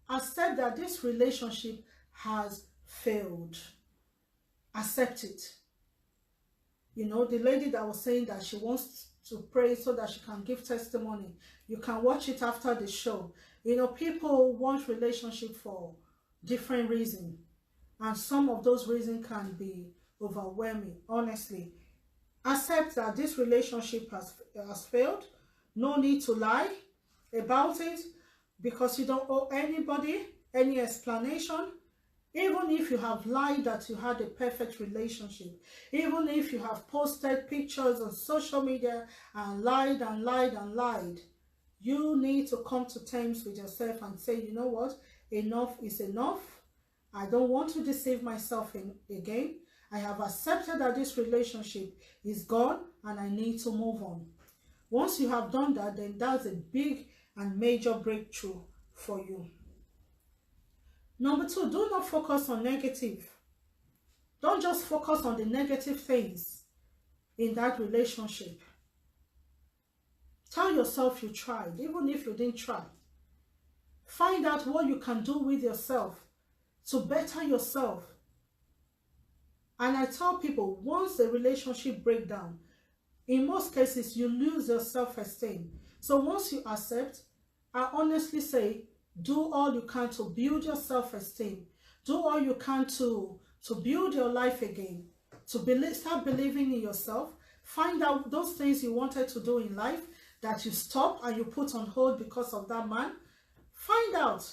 Accept that this relationship has failed. Accept it. The lady that was saying that she wants to pray so that she can give testimony. You can watch it after the show. People want relationship for different reasons. And some of those reasons can be overwhelming, honestly. Accept that this relationship has failed. No need to lie about it, because you don't owe anybody any explanation. Even if you have lied that you had a perfect relationship, even if you have posted pictures on social media and lied and lied and lied, you need to come to terms with yourself and say, you know what, enough is enough. I don't want to deceive myself again. I have accepted that this relationship is gone and I need to move on. Once you have done that, then that's a big and major breakthrough for you. Number 2, do not focus on negative. Don't just focus on the negative things in that relationship. Tell yourself you tried, even if you didn't try. Find out what you can do with yourself to better yourself. And I tell people, once the relationship breaks down, in most cases, you lose your self-esteem. So once you accept, I honestly say, do all you can to build your self-esteem. Do all you can to build your life again. Start believing in yourself. Find out those things you wanted to do in life that you stopped and you put on hold because of that man. Find out.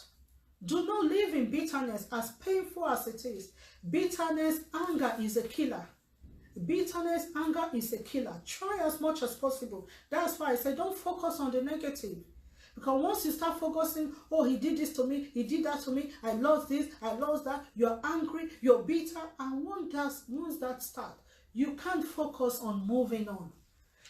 Do not live in bitterness, as painful as it is. Bitterness, anger is a killer. Bitterness, anger is a killer. Try as much as possible. That's why I say don't focus on the negative. Because once you start focusing, oh, he did this to me, he did that to me, I lost this, I lost that, you're angry, you're bitter, and once that starts, you can't focus on moving on.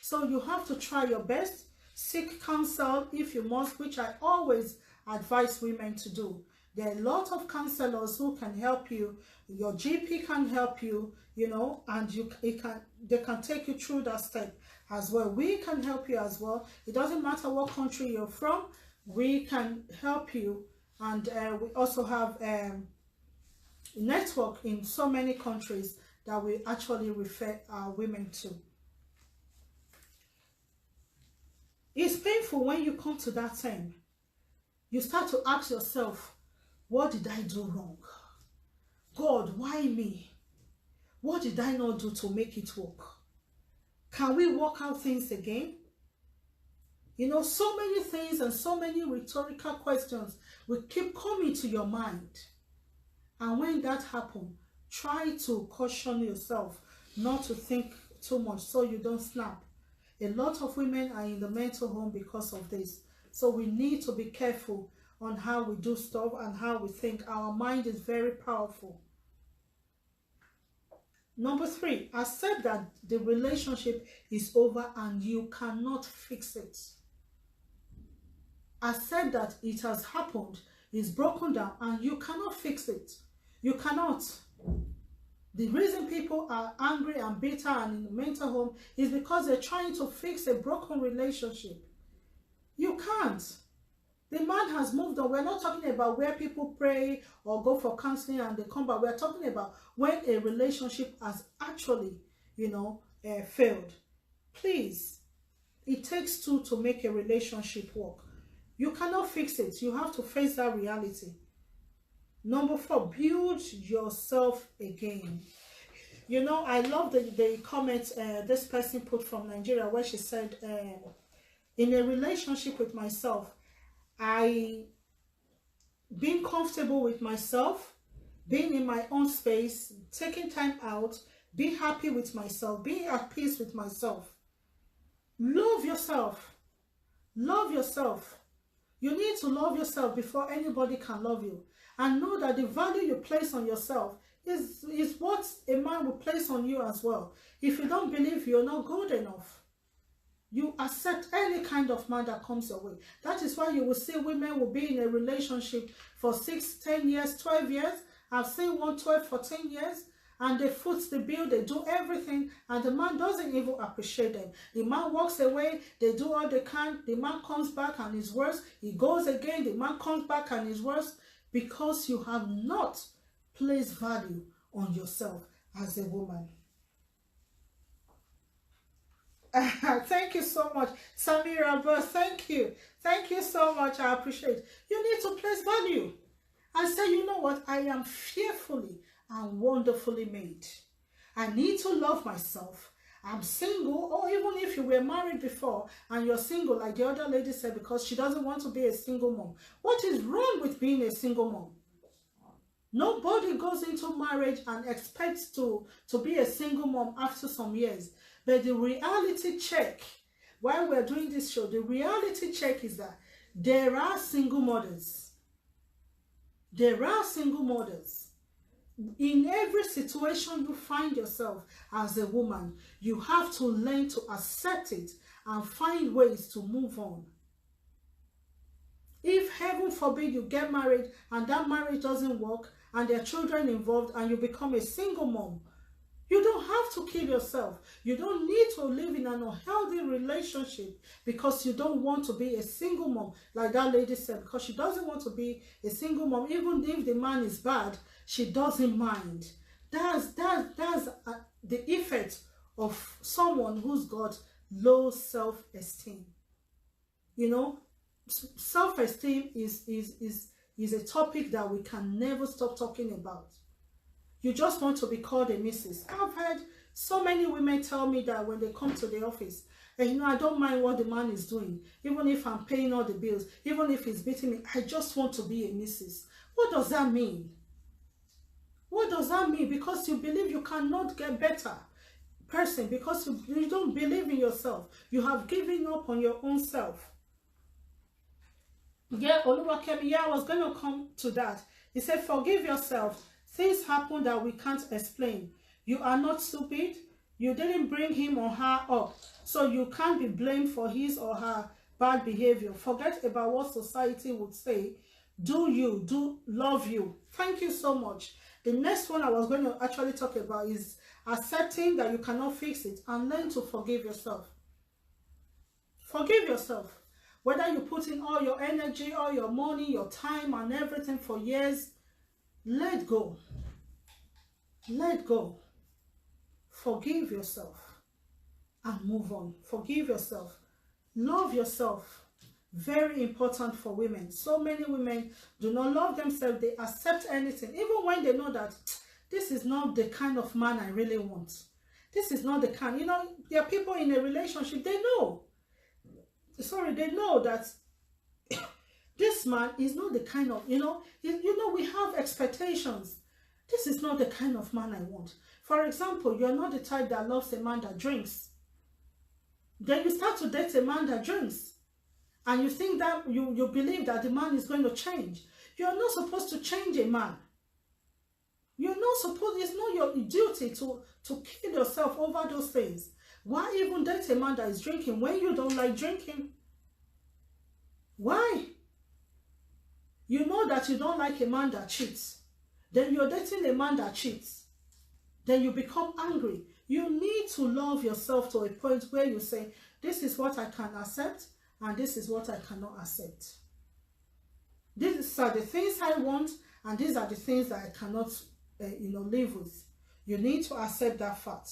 So you have to try your best, seek counsel if you must, which I always advise women to do. There are a lot of counselors who can help you. Your GP can help you, and they can take you through that step as well. We can help you as well. It doesn't matter what country you're from, we can help you. And we also have a network in so many countries that we actually refer our women to. It's painful when you come to that time. You start to ask yourself, what did I do wrong? God, why me? What did I not do to make it work? Can we work out things again? So many things and so many rhetorical questions will keep coming to your mind. And when that happens, try to caution yourself not to think too much so you don't snap. A lot of women are in the mental home because of this. So we need to be careful on how we do stuff and how we think. Our mind is very powerful. Number 3, accept that the relationship is over and you cannot fix it. Accept that it has happened, it's broken down, and you cannot fix it. You cannot. The reason people are angry and bitter and in the mental home is because they're trying to fix a broken relationship. You can't. The man has moved on. We're not talking about where people pray or go for counseling and they come back. We're talking about when a relationship has actually, failed. Please, it takes two to make a relationship work. You cannot fix it. You have to face that reality. Number 4, build yourself again. You know, I love the comment this person put from Nigeria, where she said, in a relationship with myself, being comfortable with myself, being in my own space, taking time out, be happy with myself, being at peace with myself. Love yourself. Love yourself. You need to love yourself before anybody can love you. And know that the value you place on yourself is what a man will place on you as well. If you don't believe you're not good enough, you accept any kind of man that comes your way. That is why you will see women will be in a relationship for 6, 10 years, 12 years. I've seen one 12 for 10 years. And they foot the bill, they do everything, and the man doesn't even appreciate them. The man walks away, they do all they can, the man comes back and is worse. He goes again, the man comes back and is worse, because you have not placed value on yourself as a woman. Thank you so much, Samira, but thank you. Thank you so much, I appreciate it. You need to place value and say, you know what, I am fearfully and wonderfully made. I need to love myself. I'm single, or even if you were married before and you're single, like the other lady said, because she doesn't want to be a single mom. What is wrong with being a single mom? Nobody goes into marriage and expects to be a single mom after some years. But the reality check, while we're doing this show, the reality check is that there are single mothers. There are single mothers. In every situation you find yourself as a woman, you have to learn to accept it and find ways to move on. If heaven forbid you get married and that marriage doesn't work and there are children involved and you become a single mom, you don't have to kill yourself. You don't need to live in an unhealthy relationship because you don't want to be a single mom, like that lady said, because she doesn't want to be a single mom. Even if the man is bad, she doesn't mind. That's the effect of someone who's got low self-esteem. You know, self-esteem is a topic that we can never stop talking about. You just want to be called a missus. I've heard so many women tell me that when they come to the office, and you know, I don't mind what the man is doing, even if I'm paying all the bills, even if he's beating me, I just want to be a missus. What does that mean? What does that mean? Because you believe you cannot get better person, because you don't believe in yourself. You have given up on your own self. Yeah, Oluwakemi, yeah, I was going to come to that. He said, forgive yourself. Things happen that we can't explain. You are not stupid. You didn't bring him or her up. So you can't be blamed for his or her bad behavior. Forget about what society would say. Do love you. Thank you so much. The next one I was going to actually talk about is accepting that you cannot fix it and learn to forgive yourself. Forgive yourself. Whether you put in all your energy, all your money, your time and everything for years, let go. Let go. Forgive yourself and move on. Forgive yourself. Love yourself. Very important for women. So many women do not love themselves. They accept anything, even when they know that this is not the kind of man I really want. This is not the kind. You know, there are people in a relationship, they know. Sorry, they know that this man is not the kind of, you know, we have expectations. This is not the kind of man I want. For example, you're not the type that loves a man that drinks. Then you start to date a man that drinks. And you think that, you believe that the man is going to change. You're not supposed to change a man. You're not supposed, it's not your duty to kill yourself over those things. Why even date a man that is drinking when you don't like drinking? Why? You know that you don't like a man that cheats. Then you're dating a man that cheats. Then you become angry. You need to love yourself to a point where you say, this is what I can accept and this is what I cannot accept. These are the things I want and these are the things that I cannot live with. You need to accept that fact.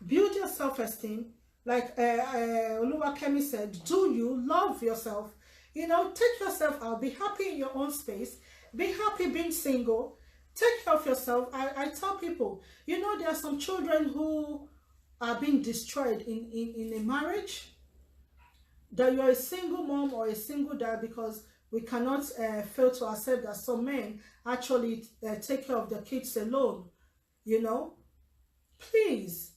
Build your self-esteem. Like Oluwakemi said, do you love yourself? You know, take yourself out. Be happy in your own space. Be happy being single. Take care of yourself. I tell people, you know, there are some children who are being destroyed in a marriage, that you're a single mom or a single dad, because we cannot fail to accept that some men actually take care of their kids alone, you know. Please,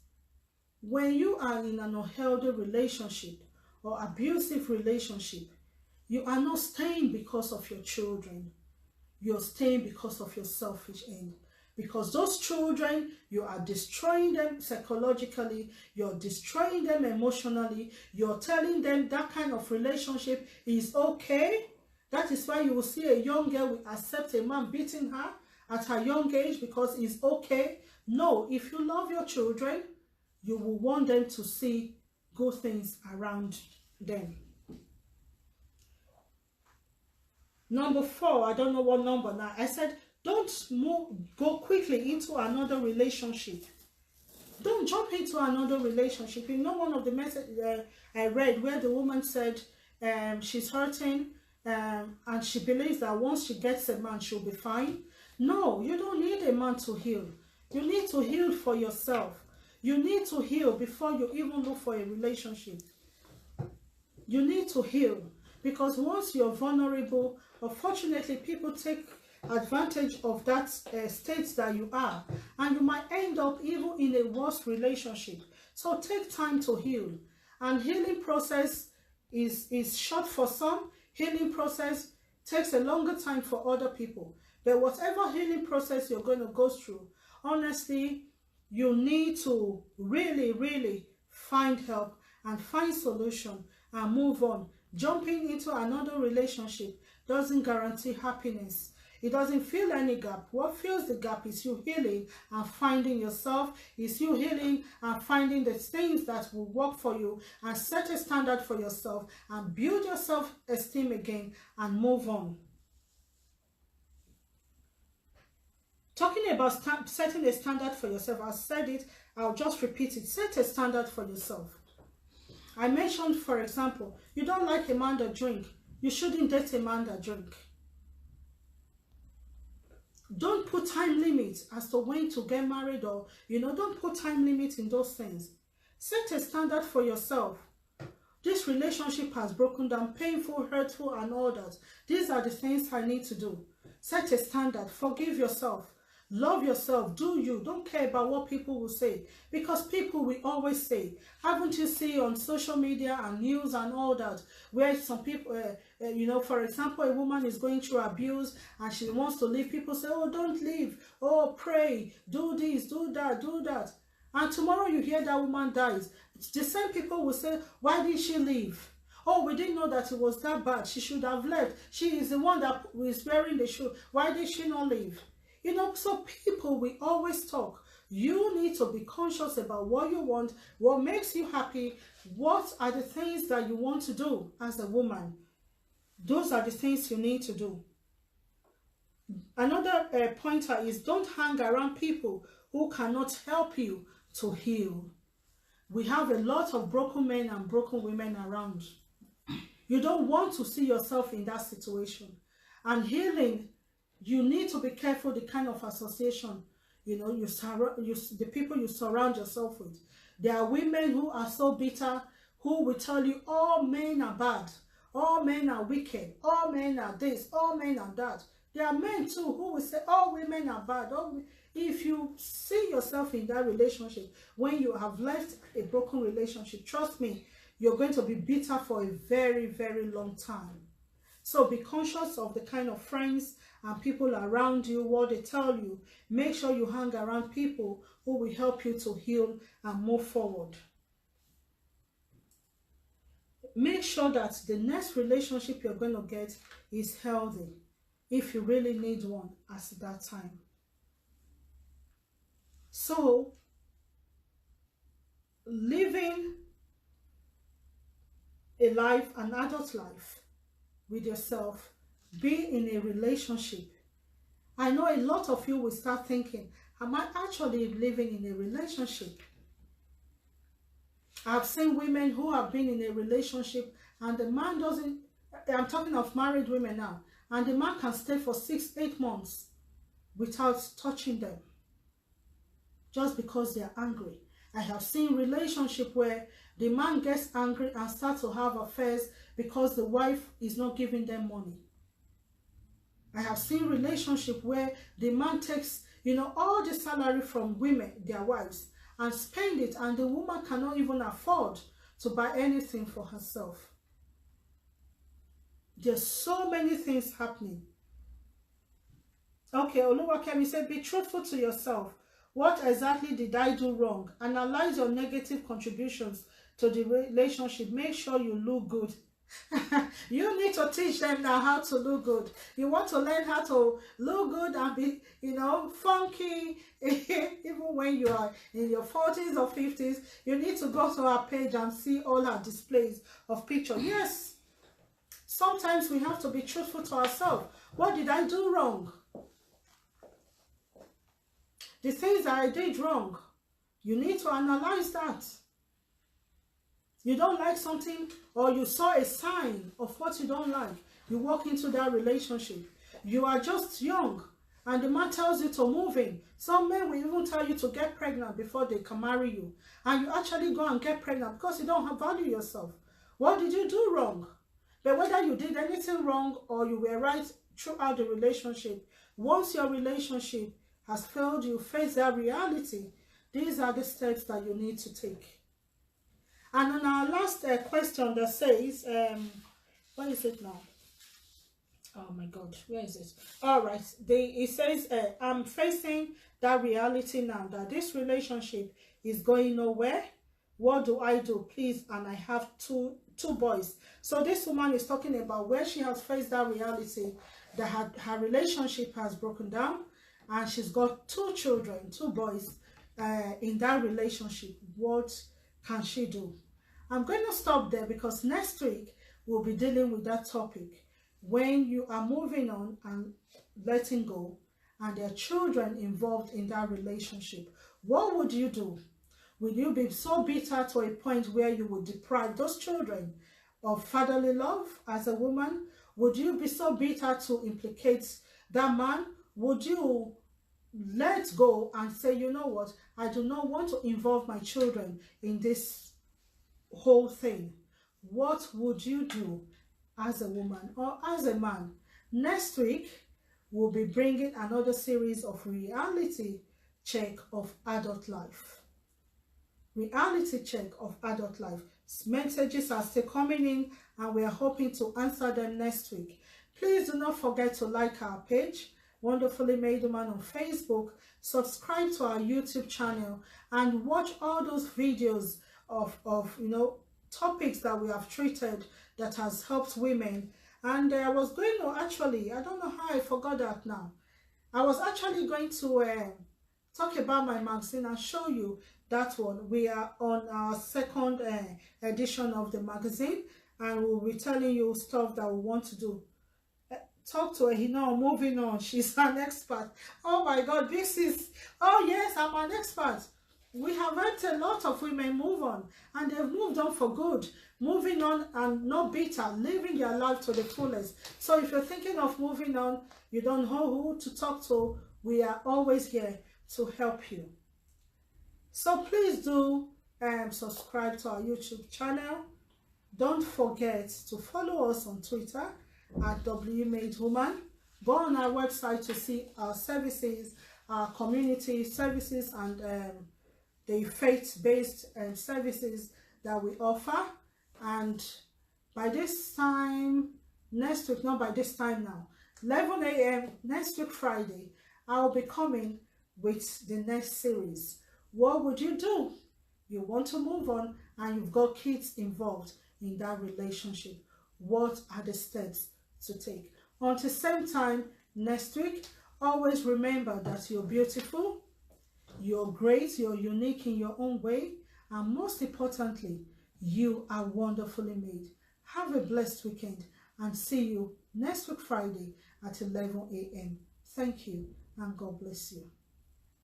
when you are in an unhealthy relationship or abusive relationship, you are not staying because of your children. You're staying because of your selfish end. Because those children, you are destroying them psychologically, you're destroying them emotionally, you're telling them that kind of relationship is okay. That is why you will see a young girl will accept a man beating her at her young age because it's okay. No, if you love your children, you will want them to see good things around them. Number 4, I don't know what number now. I said, don't go quickly into another relationship. Don't jump into another relationship. You know, one of the messages I read where the woman said she's hurting and she believes that once she gets a man, she'll be fine. No, you don't need a man to heal. You need to heal for yourself. You need to heal before you even look for a relationship. You need to heal, because once you're vulnerable, unfortunately, people take advantage of that state that you are, and you might end up even in a worse relationship. So take time to heal, and healing process is short for some. Healing process takes a longer time for other people. But whatever healing process you're going to go through, honestly, you need to really find help and find solution and move on. Jumping into another relationship doesn't guarantee happiness. It doesn't fill any gap. What fills the gap is you healing and finding yourself, is you healing and finding the things that will work for you, and set a standard for yourself and build your self-esteem again and move on. Talking about setting a standard for yourself, I said it, I'll just repeat it. Set a standard for yourself. I mentioned, for example, you don't like a man that drink. You shouldn't date a man that drink. Don't put time limits as to when to get married, or, you know, don't put time limits in those things. Set a standard for yourself. This relationship has broken down, painful, hurtful, and all that. These are the things I need to do. Set a standard. Forgive yourself. Love yourself. Do you. Don't care about what people will say, because people will always say. Haven't you seen on social media and news and all that, where some people, you know, for example, a woman is going through abuse and she wants to leave. People say, oh, don't leave. Oh, pray. Do this, do that, do that. And tomorrow you hear that woman dies. The same people will say, why did she leave? Oh, we didn't know that it was that bad. She should have left. She is the one that is wearing the shoe. Why did she not leave? You know, so people will always talk. You need to be conscious about what you want, what makes you happy, what are the things that you want to do as a woman. Those are the things you need to do. Another pointer is, don't hang around people who cannot help you to heal. We have a lot of broken men and broken women around. You don't want to see yourself in that situation. And healing, you need to be careful the kind of association, you know, the people you surround yourself with. There are women who are so bitter, who will tell you all men are bad, all men are wicked, all men are this, all men are that. There are men too who will say all women are bad. If you see yourself in that relationship, when you have left a broken relationship, trust me, you're going to be bitter for a very long time. So be conscious of the kind of friends and people around you, what they tell you. Make sure you hang around people who will help you to heal and move forward. Make sure that the next relationship you're going to get is healthy, if you really need one at that time. So, living a life, an adult life with yourself, be in a relationship. I know a lot of you will start thinking, am I actually living in a relationship? I've seen women who have been in a relationship and the man doesn't, I'm talking of married women now, and the man can stay for 6-8 months without touching them, just because they are angry. I have seen relationship where the man gets angry and starts to have affairs because the wife is not giving them money. I have seen relationship where the man takes, all the salary from women, their wives, and spend it, and the woman cannot even afford to buy anything for herself. There's so many things happening. Okay, Oluwakemi said, be truthful to yourself. What exactly did I do wrong? Analyze your negative contributions to the relationship. Make sure you look good. You need to teach them now how to look good. You want to learn how to look good and be, funky. Even when you are in your 40s or 50s, you need to go to our page and see all our displays of pictures. Yes, sometimes we have to be truthful to ourselves. What did I do wrong? The things that I did wrong, you need to analyze that. You don't like something, or you saw a sign of what you don't like. You walk into that relationship. You are just young, and the man tells you to move in. Some men will even tell you to get pregnant before they can marry you. And you actually go and get pregnant because you don't value yourself. What did you do wrong? But whether you did anything wrong or you were right throughout the relationship, once your relationship has failed, you face that reality. These are the steps that you need to take. And on our last question that says, what is it now? Oh my God, where is it? All right, it says, I'm facing that reality now, that this relationship is going nowhere. What do I do, please? And I have two boys. So this woman is talking about where she has faced that reality, that her relationship has broken down, and she's got 2 children, 2 boys in that relationship. What can she do? I'm going to stop there because next week we'll be dealing with that topic. When you are moving on and letting go, and there are children involved in that relationship, what would you do? Will you be so bitter to a point where you would deprive those children of fatherly love as a woman? Would you be so bitter to implicate that man? Would you let go and say, you know what, I do not want to involve my children in this whole thing? What would you do as a woman or as a man? Next week, we'll be bringing another series of reality check of adult life. Reality check of adult life. Messages are still coming in, and we are hoping to answer them next week. Please do not forget to like our page, Wonderfully Made Woman, on Facebook. Subscribe to our YouTube channel and watch all those videos of topics that we have treated that has helped women. And I was going to actually, I don't know how I forgot that now. I was actually going to talk about my magazine and show you that one. We are on our 2nd edition of the magazine, and we'll be telling you stuff that we want to do. Talk to Ehinor, moving on. She's an expert. Oh my God, this is, oh yes, I'm an expert. We have helped a lot of women move on, and they've moved on for good, moving on and not bitter, living their life to the fullest. So if you're thinking of moving on, you don't know who to talk to, we are always here to help you. So please do subscribe to our YouTube channel. Don't forget to follow us on Twitter at WMadeWoman. Go on our website to see our services, our community services, and the faith-based services that we offer. And by this time next week, not by this time now, 11 a.m. next week Friday, I'll be coming with the next series. What would you do? You want to move on and you've got kids involved in that relationship. What are the steps to take? Until same time next week, always remember that you're beautiful, you're great, you're unique in your own way, and most importantly, you are wonderfully made. Have a blessed weekend, and see you next week Friday at 11 a.m. Thank you, and God bless you.